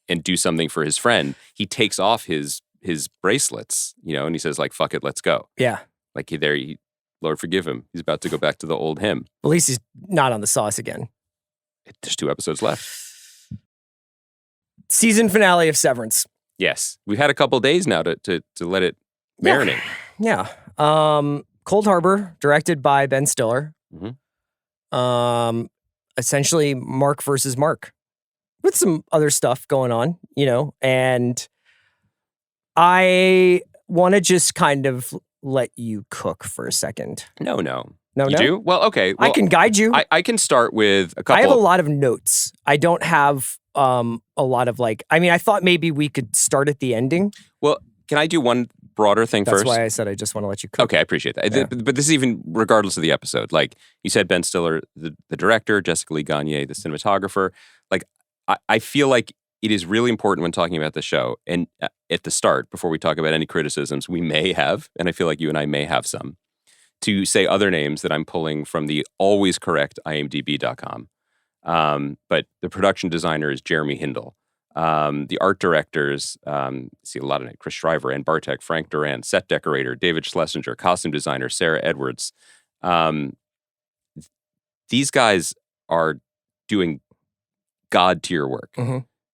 and do something for his friend, he takes off his bracelets, and he says like, fuck it, let's go. Yeah. Like Lord forgive him. He's about to go back to the old him. At least he's not on the sauce again. There's 2 episodes left. Season finale of Severance. Yes. We've had a couple days now to let it marinate. Yeah. Cold Harbor, directed by Ben Stiller. Essentially Mark versus Mark. With some other stuff going on, and I want to just kind of let you cook for a second. No. You do? Well, okay. Well, I can guide you. I can start with a couple. I have a lot of notes. I don't have a lot of I thought maybe we could start at the ending. Well, can I do one broader thing first? That's why I said I just want to let you cook. Okay, I appreciate that. Yeah. But this is even regardless of the episode. Like you said, Ben Stiller, the director, Jessica Lee Gagne, the cinematographer. Like I feel like it is really important when talking about the show, and at the start, before we talk about any criticisms we may have, and I feel like you and I may have some, to say other names that I'm pulling from the always correct IMDb.com. But the production designer is Jeremy Hindle. The art directors, see a lot of names: Chris Shriver, Ann Bartek, Frank Duran, set decorator, David Schlesinger, costume designer, Sarah Edwards. These guys are doing God tier work.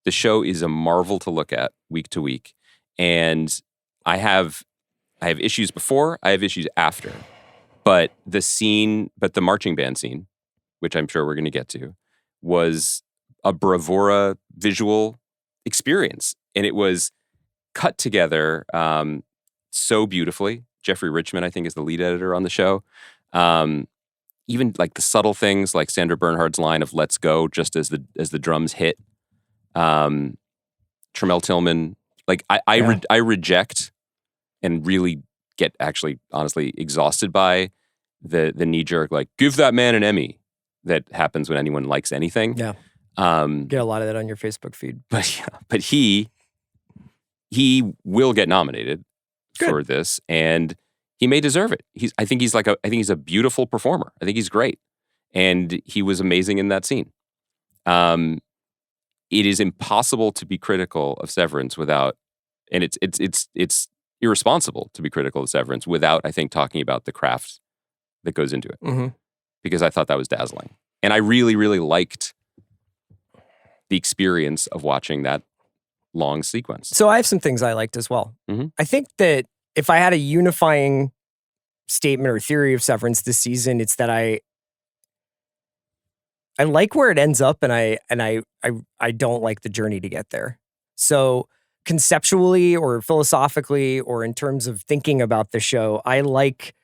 The show is a marvel to look at week to week. And I have issues before, I have issues after. But the marching band scene, which I'm sure we're going to get to, was a bravura visual experience. And it was cut together so beautifully. Jeffrey Richman, I think, is the lead editor on the show. Even like the subtle things, like Sandra Bernhard's line of "Let's go" just as the drums hit. Tremel Tillman, like I reject and really get actually honestly exhausted by the knee jerk like give that man an Emmy that happens when anyone likes anything. Yeah, get a lot of that on your Facebook feed. But he will get nominated for this, and he may deserve it. I think he's a beautiful performer. I think he's great, and he was amazing in that scene. It is impossible to be critical of Severance without, and it's irresponsible to be critical of Severance without, I think, talking about the craft that goes into it. Because I thought that was dazzling, and I really, really liked the experience of watching that long sequence. So I have some things I liked as well. I think that if I had a unifying statement or theory of Severance this season, it's that I like where it ends up, and I don't like the journey to get there. So conceptually or philosophically or in terms of thinking about the show, I like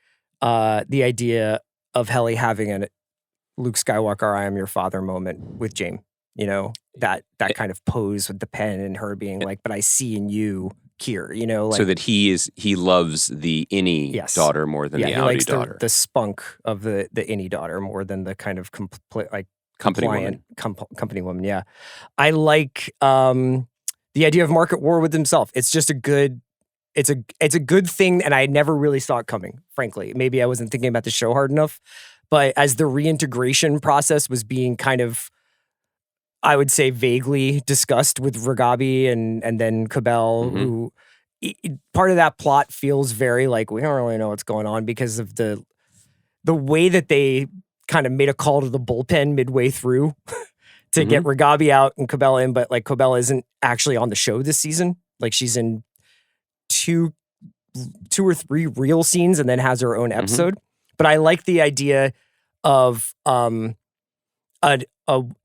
the idea of Helly having a Luke Skywalker, I am your father moment with Jaime. You know, that kind of pose with the pen and her being like, but I see in you Kier, you know, like, so that he loves the Innie daughter more than the Audi daughter. The spunk of the Innie daughter more than the kind of company woman. Company woman. Yeah. I like the idea of Mark at war with himself. It's just it's a good thing, and I never really saw it coming, frankly. Maybe I wasn't thinking about the show hard enough, but as the reintegration process was being kind of, I would say, vaguely discussed with Ragabi and then Cabell, who part of that plot feels very like we don't really know what's going on because of the way that they kind of made a call to the bullpen midway through to get Ragabi out and Cabell in, but like Cabell isn't actually on the show this season. Like she's in two or three real scenes and then has her own episode. But I like the idea of a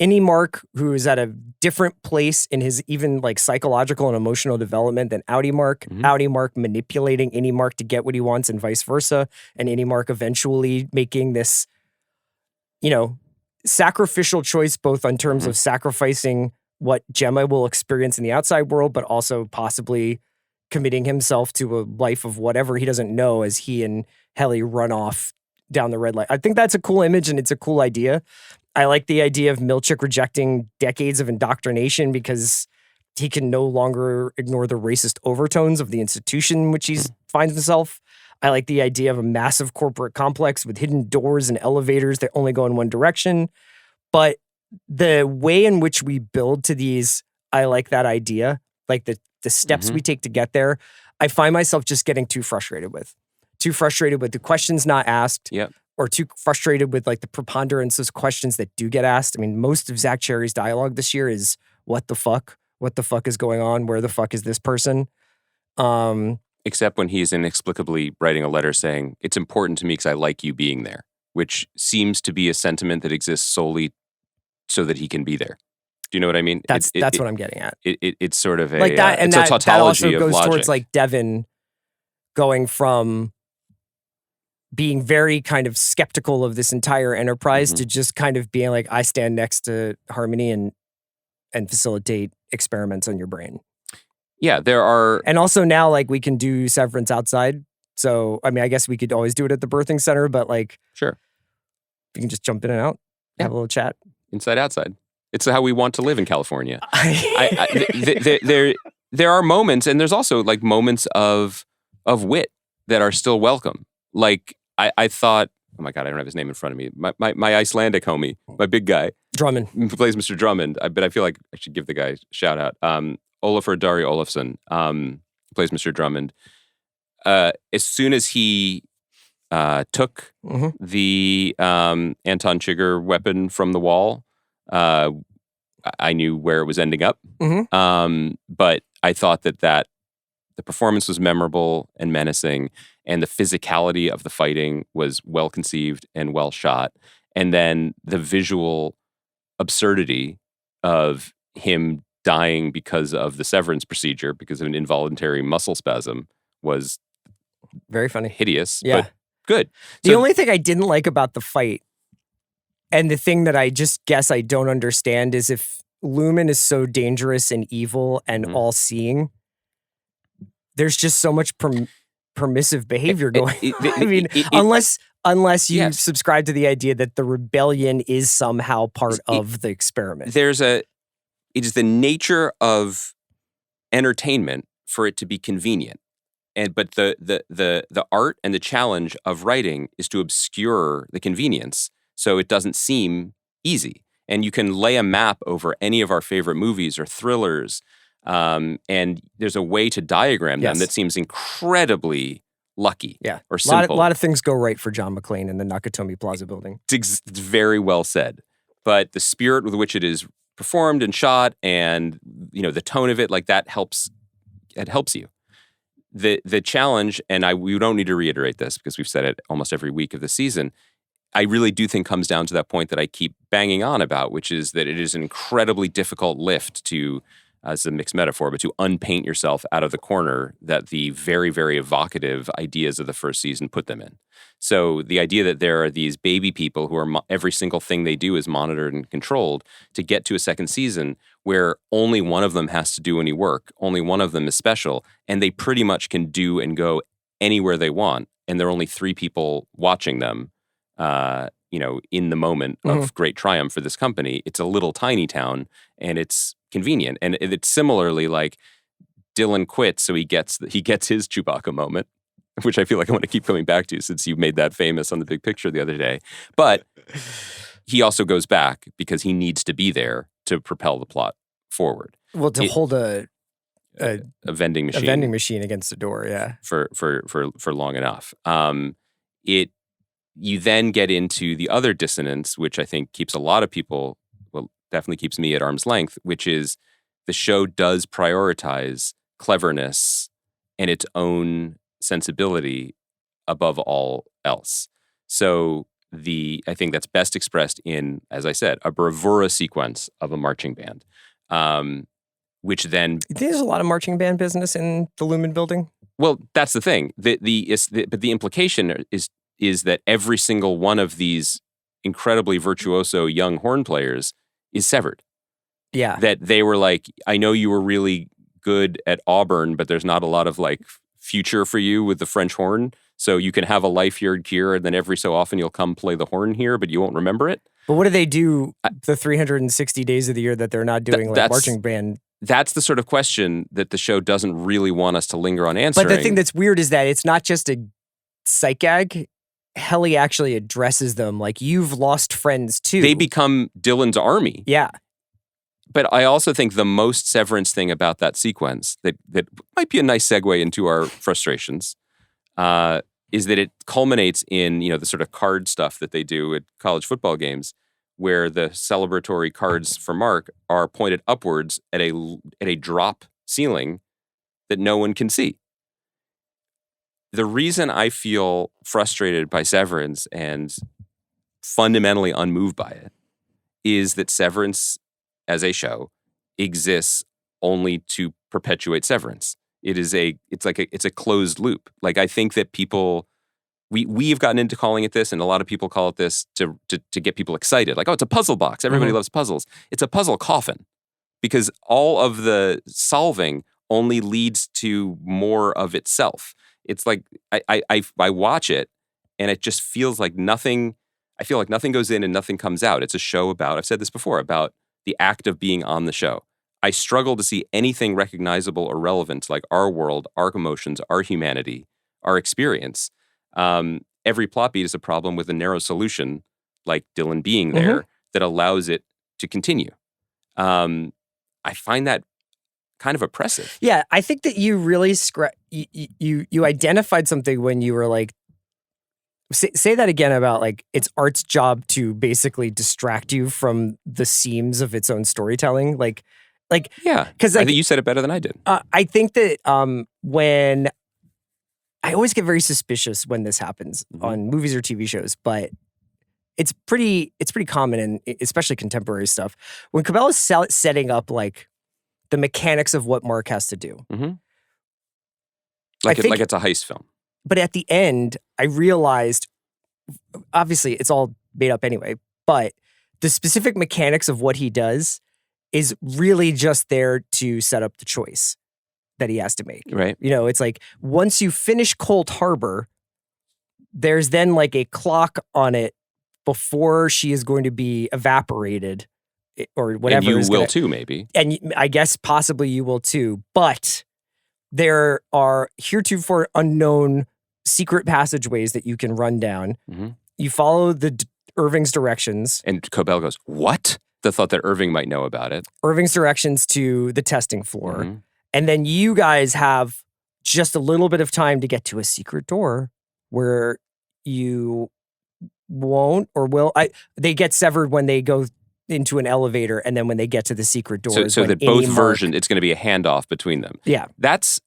Innie Mark who is at a different place in his even like psychological and emotional development than Audi Mark. Audi Mark manipulating Innie Mark to get what he wants and vice versa. And Innie Mark eventually making this, you know, sacrificial choice, both in terms of sacrificing what Gemma will experience in the outside world, but also possibly committing himself to a life of whatever he doesn't know as he and Helly run off down the red light. I think that's a cool image and it's a cool idea. I like the idea of Milchick rejecting decades of indoctrination because he can no longer ignore the racist overtones of the institution in which he finds himself. I like the idea of a massive corporate complex with hidden doors and elevators that only go in one direction. But the way in which we build to these, I like that idea. Like the steps we take to get there, I find myself just getting too frustrated with the questions not asked. Or too frustrated with like the preponderance of questions that do get asked. I mean, most of Zach Cherry's dialogue this year is what the fuck? What the fuck is going on? Where the fuck is this person? Except when he's inexplicably writing a letter saying, it's important to me because I like you being there, which seems to be a sentiment that exists solely so that he can be there. Do you know what I mean? That's what I'm getting at. It's sort of a, like that, and it's a tautology that also of goes logic. towards like Devin going from being very kind of skeptical of this entire enterprise to just kind of being like, I stand next to Harmony and facilitate experiments on your brain. Yeah, there are. And also now, like, we can do Severance outside. So, I mean, I guess we could always do it at the birthing center, but like, sure, you can just jump in and out, have a little chat. Inside, outside. It's how we want to live in California. There are moments, and there's also like moments of wit that are still welcome. Like, I thought, oh my God, I don't have his name in front of me. My Icelandic homie, my big guy. Drummond. Who plays Mr. Drummond. But I feel like I should give the guy a shout out. Olafur Dari Olafsson plays Mr. Drummond. As soon as he took the Anton Chigurh weapon from the wall, I knew where it was ending up. Mm-hmm. But I thought that the performance was memorable and menacing, and the physicality of the fighting was well conceived and well shot. And then the visual absurdity of him dying because of the severance procedure, because of an involuntary muscle spasm, was very funny. Hideous, yeah. but good. The only thing I didn't like about the fight, and the thing that I just guess I don't understand, is if Lumen is so dangerous and evil and all-seeing, there's just so much permissive behavior going on. I mean, unless you subscribe to the idea that the rebellion is somehow part of the experiment. It is the nature of entertainment for it to be convenient. But the art and the challenge of writing is to obscure the convenience so it doesn't seem easy. And you can lay a map over any of our favorite movies or thrillers, and there's a way to diagram them that seems incredibly lucky or simple. A lot of things go right for John McClane in the Nakatomi Plaza building. It's very well said. But the spirit with which it is performed and shot, and the tone of it, like that helps. It helps you. The challenge, and we don't need to reiterate this because we've said it almost every week of the season, I really do think comes down to that point that I keep banging on about, which is that it is an incredibly difficult lift to, as a mixed metaphor, but to unpaint yourself out of the corner that the very, very evocative ideas of the first season put them in. So the idea that there are these baby people who are every single thing they do is monitored and controlled, to get to a second season where only one of them has to do any work, only one of them is special, and they pretty much can do and go anywhere they want, and there are only 3 people watching them, in the moment of great triumph for this company. It's a little tiny town, and it's convenient. And it's similarly like Dylan quits, so he gets his Chewbacca moment, which I feel like I want to keep coming back to since you made that famous on the big picture the other day. But he also goes back because he needs to be there to propel the plot forward. Well, to hold a vending machine. A vending machine against the door, yeah. For long enough. You then get into the other dissonance, which I think keeps a lot of people, well, definitely keeps me at arm's length, which is the show does prioritize cleverness and its own sensibility above all else. So I think that's best expressed in, as I said, a bravura sequence of a marching band, which then... There's a lot of marching band business in the Lumen building. Well, that's the thing. But the implication is that every single one of these incredibly virtuoso young horn players is severed. Yeah. That they were like, I know you were really good at Auburn, but there's not a lot of like future for you with the French horn. So you can have a life here, and then every so often you'll come play the horn here, but you won't remember it. But what do they do the 360 days of the year that they're not doing marching band? That's the sort of question that the show doesn't really want us to linger on answering. But the thing that's weird is that it's not just a psych gag. Helly actually addresses them like, you've lost friends too. They become Dylan's army. Yeah. But I also think the most Severance thing about that sequence that might be a nice segue into our frustrations is that it culminates in, the sort of card stuff that they do at college football games, where the celebratory cards for Mark are pointed upwards at a drop ceiling that no one can see. The reason I feel frustrated by Severance and fundamentally unmoved by it is that Severance as a show exists only to perpetuate Severance. It's a closed loop. Like, I think that people, we've gotten into calling it this, and a lot of people call it this to get people excited. Like, oh, it's a puzzle box. Everybody loves puzzles. It's a puzzle coffin, because all of the solving only leads to more of itself. It's like I watch it and it just feels like nothing. I feel like nothing goes in and nothing comes out. It's a show about, I've said this before, about the act of being on the show. I struggle to see anything recognizable or relevant to like our world, our emotions, our humanity, our experience. Every plot beat is a problem with a narrow solution, like Dylan being there, that allows it to continue. I find that kind of oppressive. Yeah, I think that you really you identified something when you were like, Say that again about like it's art's job to basically distract you from the seams of its own storytelling. Like yeah, because I think you said it better than I did. I think that when I always get very suspicious when this happens on movies or TV shows, but it's pretty common in especially contemporary stuff when Cobell is setting up like the mechanics of what Mark has to do. Like it's a heist film. But at the end, I realized, obviously, it's all made up anyway, but the specific mechanics of what he does is really just there to set up the choice that he has to make. Right. You know, it's like once you finish Cold Harbor, there's then like a clock on it before she is going to be evaporated or whatever. And you will too, maybe. And I guess possibly you will too. But there are heretofore unknown secret passageways that you can run down. You follow the Irving's directions. And Cobell goes, what? The thought that Irving might know about it. Irving's directions to the testing floor. And then you guys have just a little bit of time to get to a secret door where you won't or will. They get severed when they go into an elevator, and then when they get to the secret door, so that both versions, it's going to be a handoff between them. Yeah, that's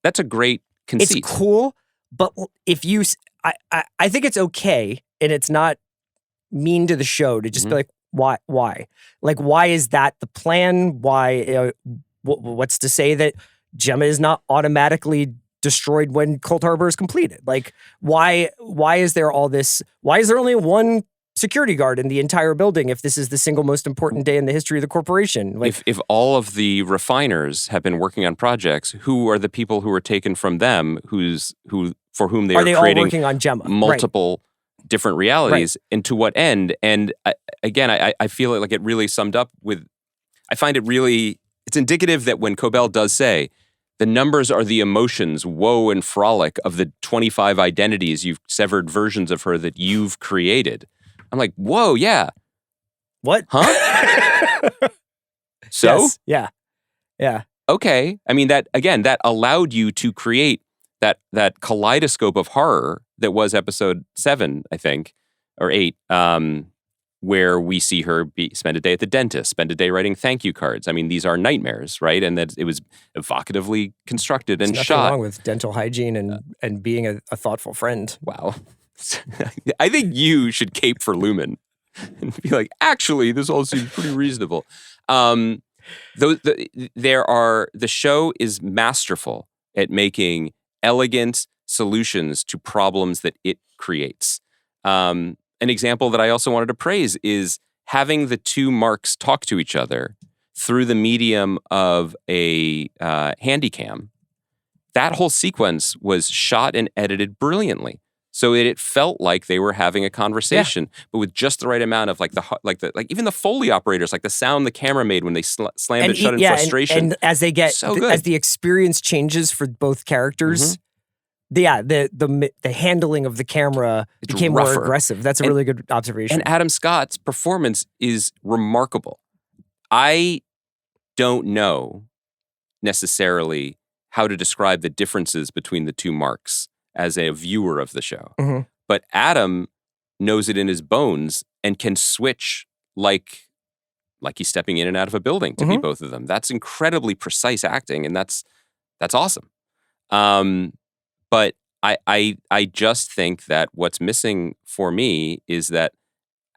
a great conceit. It's cool, but if you, I think it's okay, and it's not mean to the show to just be like, why, like, why is that the plan? Why, what's to say that Gemma is not automatically destroyed when Cold Harbor is completed? Like, why is there all this? Why is there only one security guard in the entire building if this is the single most important day in the history of the corporation? Like, if all of the refiners have been working on projects, who are the people who are taken from them, for whom they are creating all working on Gemma? Multiple different realities, and to what end? And I feel like it really summed up with, I find it's indicative that when Cobell does say, the numbers are the emotions, woe and frolic of the 25 identities you've severed versions of her that you've created. I'm like, whoa, yeah. What? Huh? So? Yes. Yeah. Yeah. Okay. I mean, that allowed you to create that kaleidoscope of horror that was episode 7, I think, or 8, where we see her spend a day at the dentist, spend a day writing thank you cards. I mean, these are nightmares, right? And that it was evocatively constructed and There's shot. nothing wrong with dental hygiene and being a thoughtful friend. Wow. I think you should cape for Lumen and be like, actually, this all seems pretty reasonable. The show is masterful at making elegant solutions to problems that it creates. An example that I also wanted to praise is having the two Marks talk to each other through the medium of a handycam. That whole sequence was shot and edited brilliantly, so it felt like they were having a conversation, but with just the right amount of like even the Foley operators, like the sound the camera made when they slammed it shut in frustration. And as they get as the experience changes for both characters, the handling of the camera became more aggressive. That's a really good observation. And Adam Scott's performance is remarkable. I don't know necessarily how to describe the differences between the two Marks as a viewer of the show. But Adam knows it in his bones and can switch like he's stepping in and out of a building to be both of them. That's incredibly precise acting, and that's awesome. But I just think that what's missing for me is that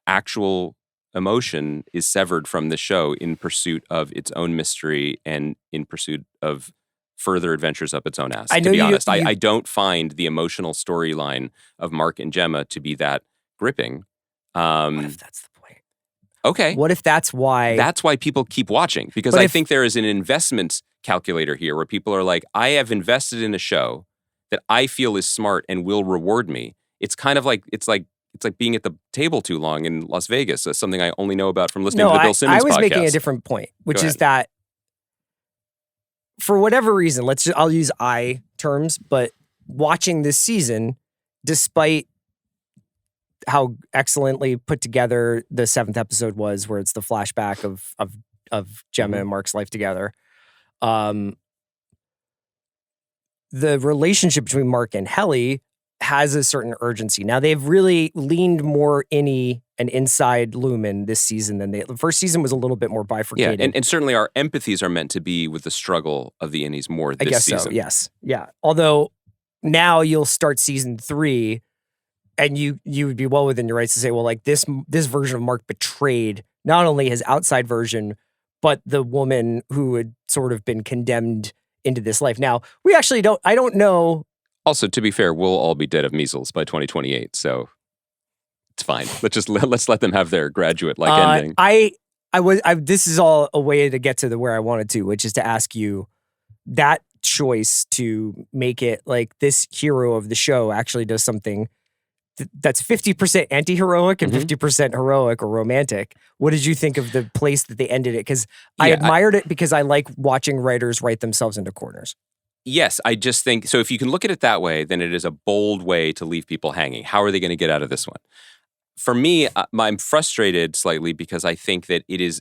actual emotion is severed from the show in pursuit of its own mystery and in pursuit of further adventures up its own ass. To be honest, I don't find the emotional storyline of Mark and Gemma to be that gripping. What if that's the point? Okay. What if that's why? That's why people keep watching, because I think there is an investment calculator here where people are like, I have invested in a show that I feel is smart and will reward me. It's kind of like it's like being at the table too long in Las Vegas. That's something I only know about from listening to the Bill Simmons podcast. I was making a different point, which is that for whatever reason, I'll use I terms, but watching this season, despite how excellently put together the 7th episode was, where it's the flashback of Gemma and Mark's life together, the relationship between Mark and Helly has a certain urgency. Now they've really leaned more innie and inside Lumen this season than the first season was a little bit more bifurcated. Yeah, and certainly our empathies are meant to be with the struggle of the innies more this season. I guess so, yes. Yeah. Although now you'll start season 3 and you would be well within your rights to say, well, like this version of Mark betrayed not only his outside version, but the woman who had sort of been condemned into this life. Now, I don't know. Also, to be fair, we'll all be dead of measles by 2028, so it's fine. Let's let them have their graduate-like ending. This is all a way to get to where I wanted to, which is to ask you that choice to make it like this hero of the show actually does something that's 50% anti-heroic and 50% heroic or romantic. What did you think of the place that they ended it? Because I admired it because I like watching writers write themselves into corners. Yes, I just think, so if you can look at it that way, then it is a bold way to leave people hanging. How are they going to get out of this one? For me, I'm frustrated slightly because I think that it is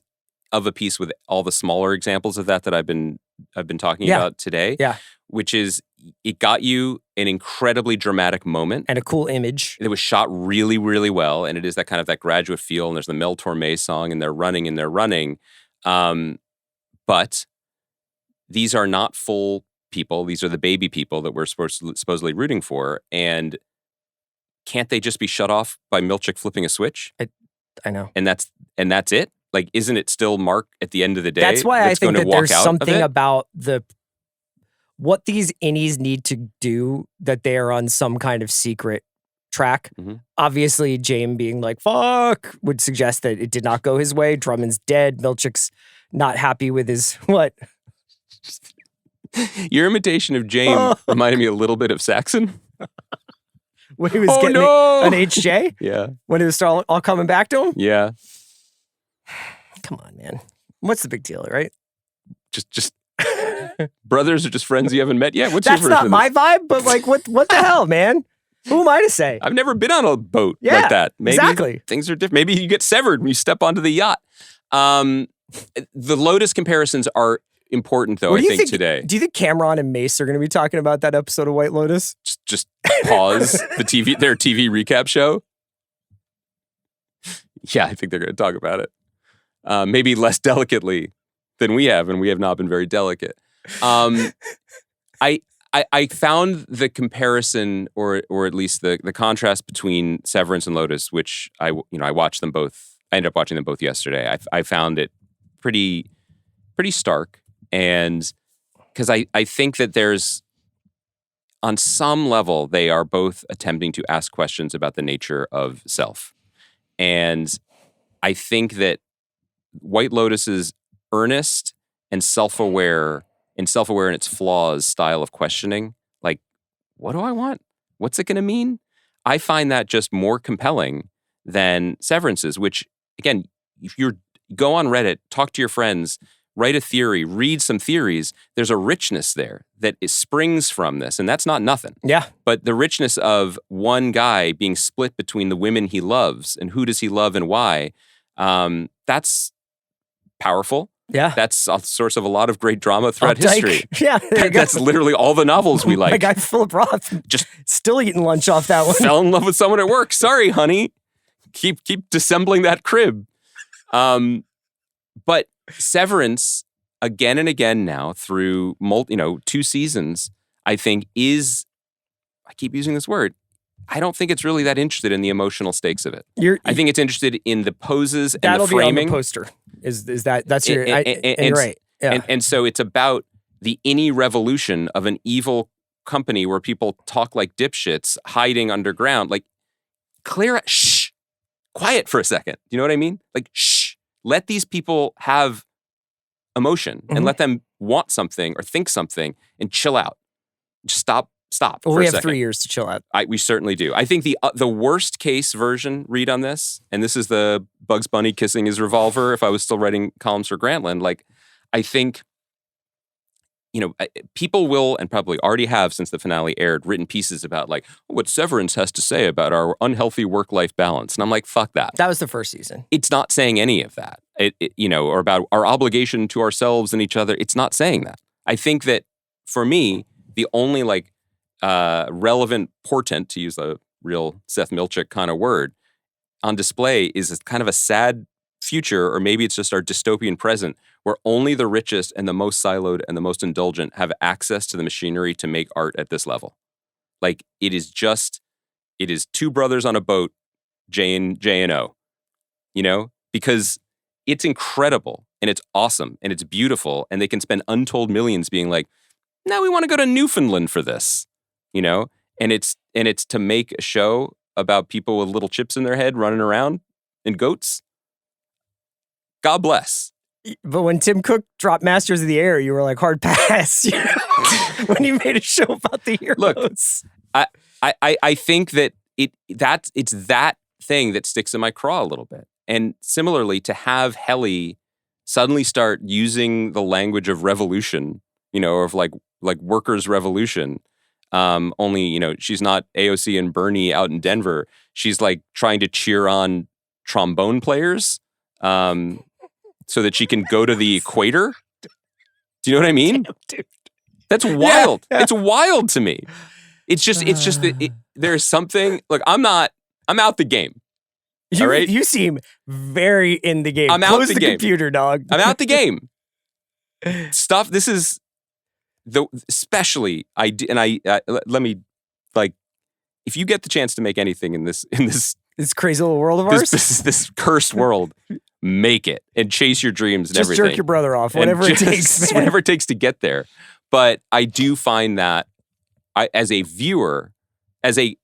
of a piece with all the smaller examples of that I've been talking about today. Yeah. Which is, it got you an incredibly dramatic moment. And a cool image. It was shot really, really well. And it is that kind of that graduate feel. And there's the Mel Torme song, and they're running. But these are not full people. These are the baby people that we're supposedly rooting for. And can't they just be shut off by Milchick flipping a switch? I know. And that's it? Like, isn't it still Mark at the end of the day? That's why I think that there's something about what these innies need to do, that they are on some kind of secret track. Mm-hmm. Obviously, James being like, fuck, would suggest that it did not go his way. Drummond's dead. Milchick's not happy with his what? Your imitation of James reminded me a little bit of Saxon. When he was getting an HJ? Yeah. When it was all coming back to him? Yeah. Come on, man. What's the big deal, right? Just brothers are just friends you haven't met yet. What's That's your version not my vibe, but like, what the hell, man? Who am I to say? I've never been on a boat like that. Maybe exactly. Things are different. Maybe you get severed when you step onto the yacht. The Lotus comparisons are important, though, I think today. Do you think Cameron and Mace are going to be talking about that episode of White Lotus? Just pause their TV recap show? Yeah, I think they're going to talk about it. Maybe less delicately than we have, and we have not been very delicate. I found the comparison, or at least the contrast between Severance and Lotus, which I watched them both. I ended up watching them both yesterday. I found it pretty stark, and because I think that there's, on some level, they are both attempting to ask questions about the nature of self, and I think that White Lotus's earnest and self-aware in its flaws style of questioning, like, what do I want? What's it going to mean? I find that just more compelling than Severance's, which, again, if you go on Reddit, talk to your friends, write a theory, read some theories, there's a richness there that springs from this, and that's not nothing. Yeah. But the richness of one guy being split between the women he loves and who does he love and why, that's powerful. Yeah. That's a source of a lot of great drama throughout history. Yeah. That's literally all the novels we like. My guy Philip Roth just still eating lunch off that one. Fell in love with someone at work. Sorry, honey. Keep disassembling that crib. But Severance, again and again now, through 2 seasons, I think I keep using this word, I don't think it's really that interested in the emotional stakes of it. I think it's interested in the poses and the framing. That'll be on the poster. That's your... And you're right. Yeah. And so it's about the innie revolution of an evil company where people talk like dipshits hiding underground. Like, shh, quiet for a second. You know what I mean? Like, shh, let these people have emotion and let them want something or think something and chill out. Just stop. Well, for we a have second. 3 years to chill out. We certainly do. I think the worst case version read on this, and this is the Bugs Bunny kissing his revolver if I was still writing columns for Grantland, like, I think, people will, and probably already have since the finale aired, written pieces about, like, what Severance has to say about our unhealthy work-life balance. And I'm like, fuck that. That was the first season. It's not saying any of that, or about our obligation to ourselves and each other. It's not saying that. I think that, for me, the only, like, relevant portent, to use a real Seth Milchick kind of word, on display is kind of a sad future, or maybe it's just our dystopian present, where only the richest and the most siloed and the most indulgent have access to the machinery to make art at this level. Like, it is two brothers on a boat, J and O, because it's incredible and it's awesome and it's beautiful, and they can spend untold millions being like, no, we want to go to Newfoundland for this, and it's to make a show about people with little chips in their head running around and goats. God bless. But when Tim Cook dropped Masters of the Air, you were like, hard pass, when he made a show about the heroes. Look, I think that it's that thing that sticks in my craw a little bit. And similarly, to have Helly suddenly start using the language of revolution, or of like workers' revolution. Only, she's not AOC and Bernie out in Denver. She's like trying to cheer on trombone players so that she can go to the equator. Do you know what I mean? Damn, dude. That's wild. Yeah. It's wild to me. It's just that there's something. Look, I'm out the game. All right? You seem very in the game. I'm out Close the the game. Computer, dog. I'm out the game. Stuff. This is especially let me, like, if you get the chance to make anything in this crazy little world of ours, this cursed world, make it and chase your dreams and just everything. Jerk your brother off, whatever it takes. Whatever it takes to get there. But I do find that as a viewer, as a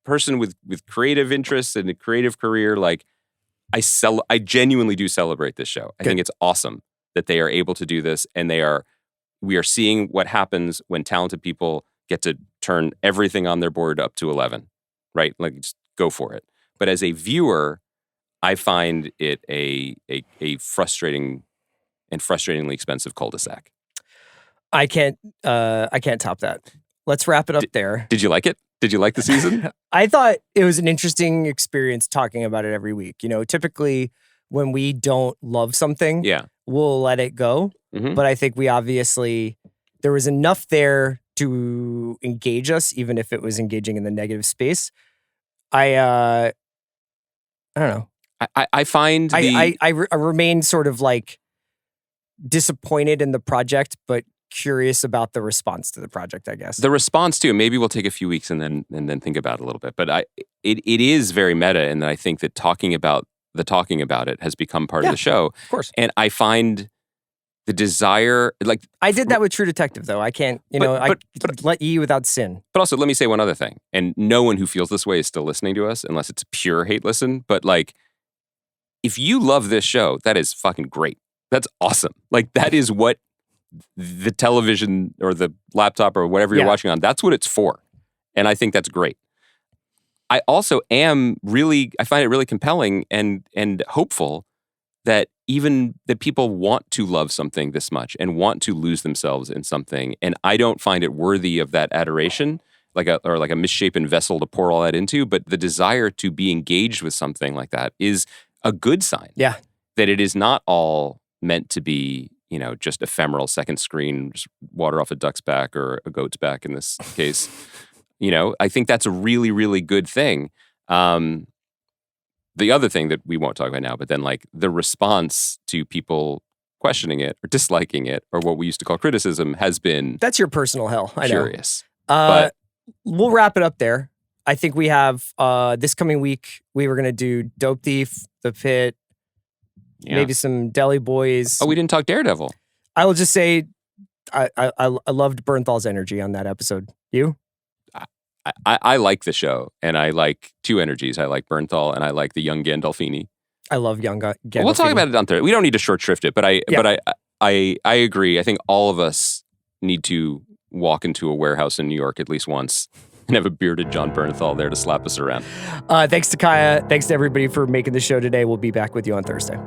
person with creative interests and a creative career, like, I genuinely do celebrate this show. I think it's awesome that they are able to do this, and we are seeing what happens when talented people get to turn everything on their board up to 11, right? Like, just go for it. But as a viewer, I find it a frustratingly expensive cul-de-sac. I can't top that. Let's wrap it up there. Did you like it? Did you like the season? I thought it was an interesting experience talking about it every week. Typically when we don't love something, we'll let it go. Mm-hmm. But I think there was enough there to engage us, even if it was engaging in the negative space. I don't know. I find I remain sort of like disappointed in the project, but curious about the response to the project, I guess. The response too. Maybe we'll take a few weeks and then think about it a little bit. But it is very meta, and I think that talking about it has become part of the show. Of course. And I find the desire, like, I did that with True Detective, though. I can't, I let you without sin. But also, let me say one other thing. And no one who feels this way is still listening to us, unless it's pure hate listen. But, like, if you love this show, that is fucking great. That's awesome. Like, that is what the television or the laptop or whatever you're watching on, that's what it's for. And I think that's great. I also I find it really compelling and hopeful that even that people want to love something this much and want to lose themselves in something. And I don't find it worthy of that adoration, like a misshapen vessel to pour all that into. But the desire to be engaged with something like that is a good sign. Yeah. That it is not all meant to be, just ephemeral second screen, just water off a duck's back or a goat's back in this case. I think that's a really, really good thing. The other thing that we won't talk about now, but then, like, the response to people questioning it or disliking it, or what we used to call criticism, has been... That's your personal hell, I know. Curious. But we'll wrap it up there. I think we have, this coming week, we were going to do Dope Thief, The Pit, maybe some Deli Boys. Oh, we didn't talk Daredevil. I will just say, I loved Bernthal's energy on that episode. You? I like the show, and I like two energies. I like Bernthal, and I like the young Gandolfini. I love young Gandolfini. We'll talk about it on Thursday. We don't need to short shrift it, but I agree. I think all of us need to walk into a warehouse in New York at least once and have a bearded John Bernthal there to slap us around. Thanks to Kaya. Thanks to everybody for making the show today. We'll be back with you on Thursday.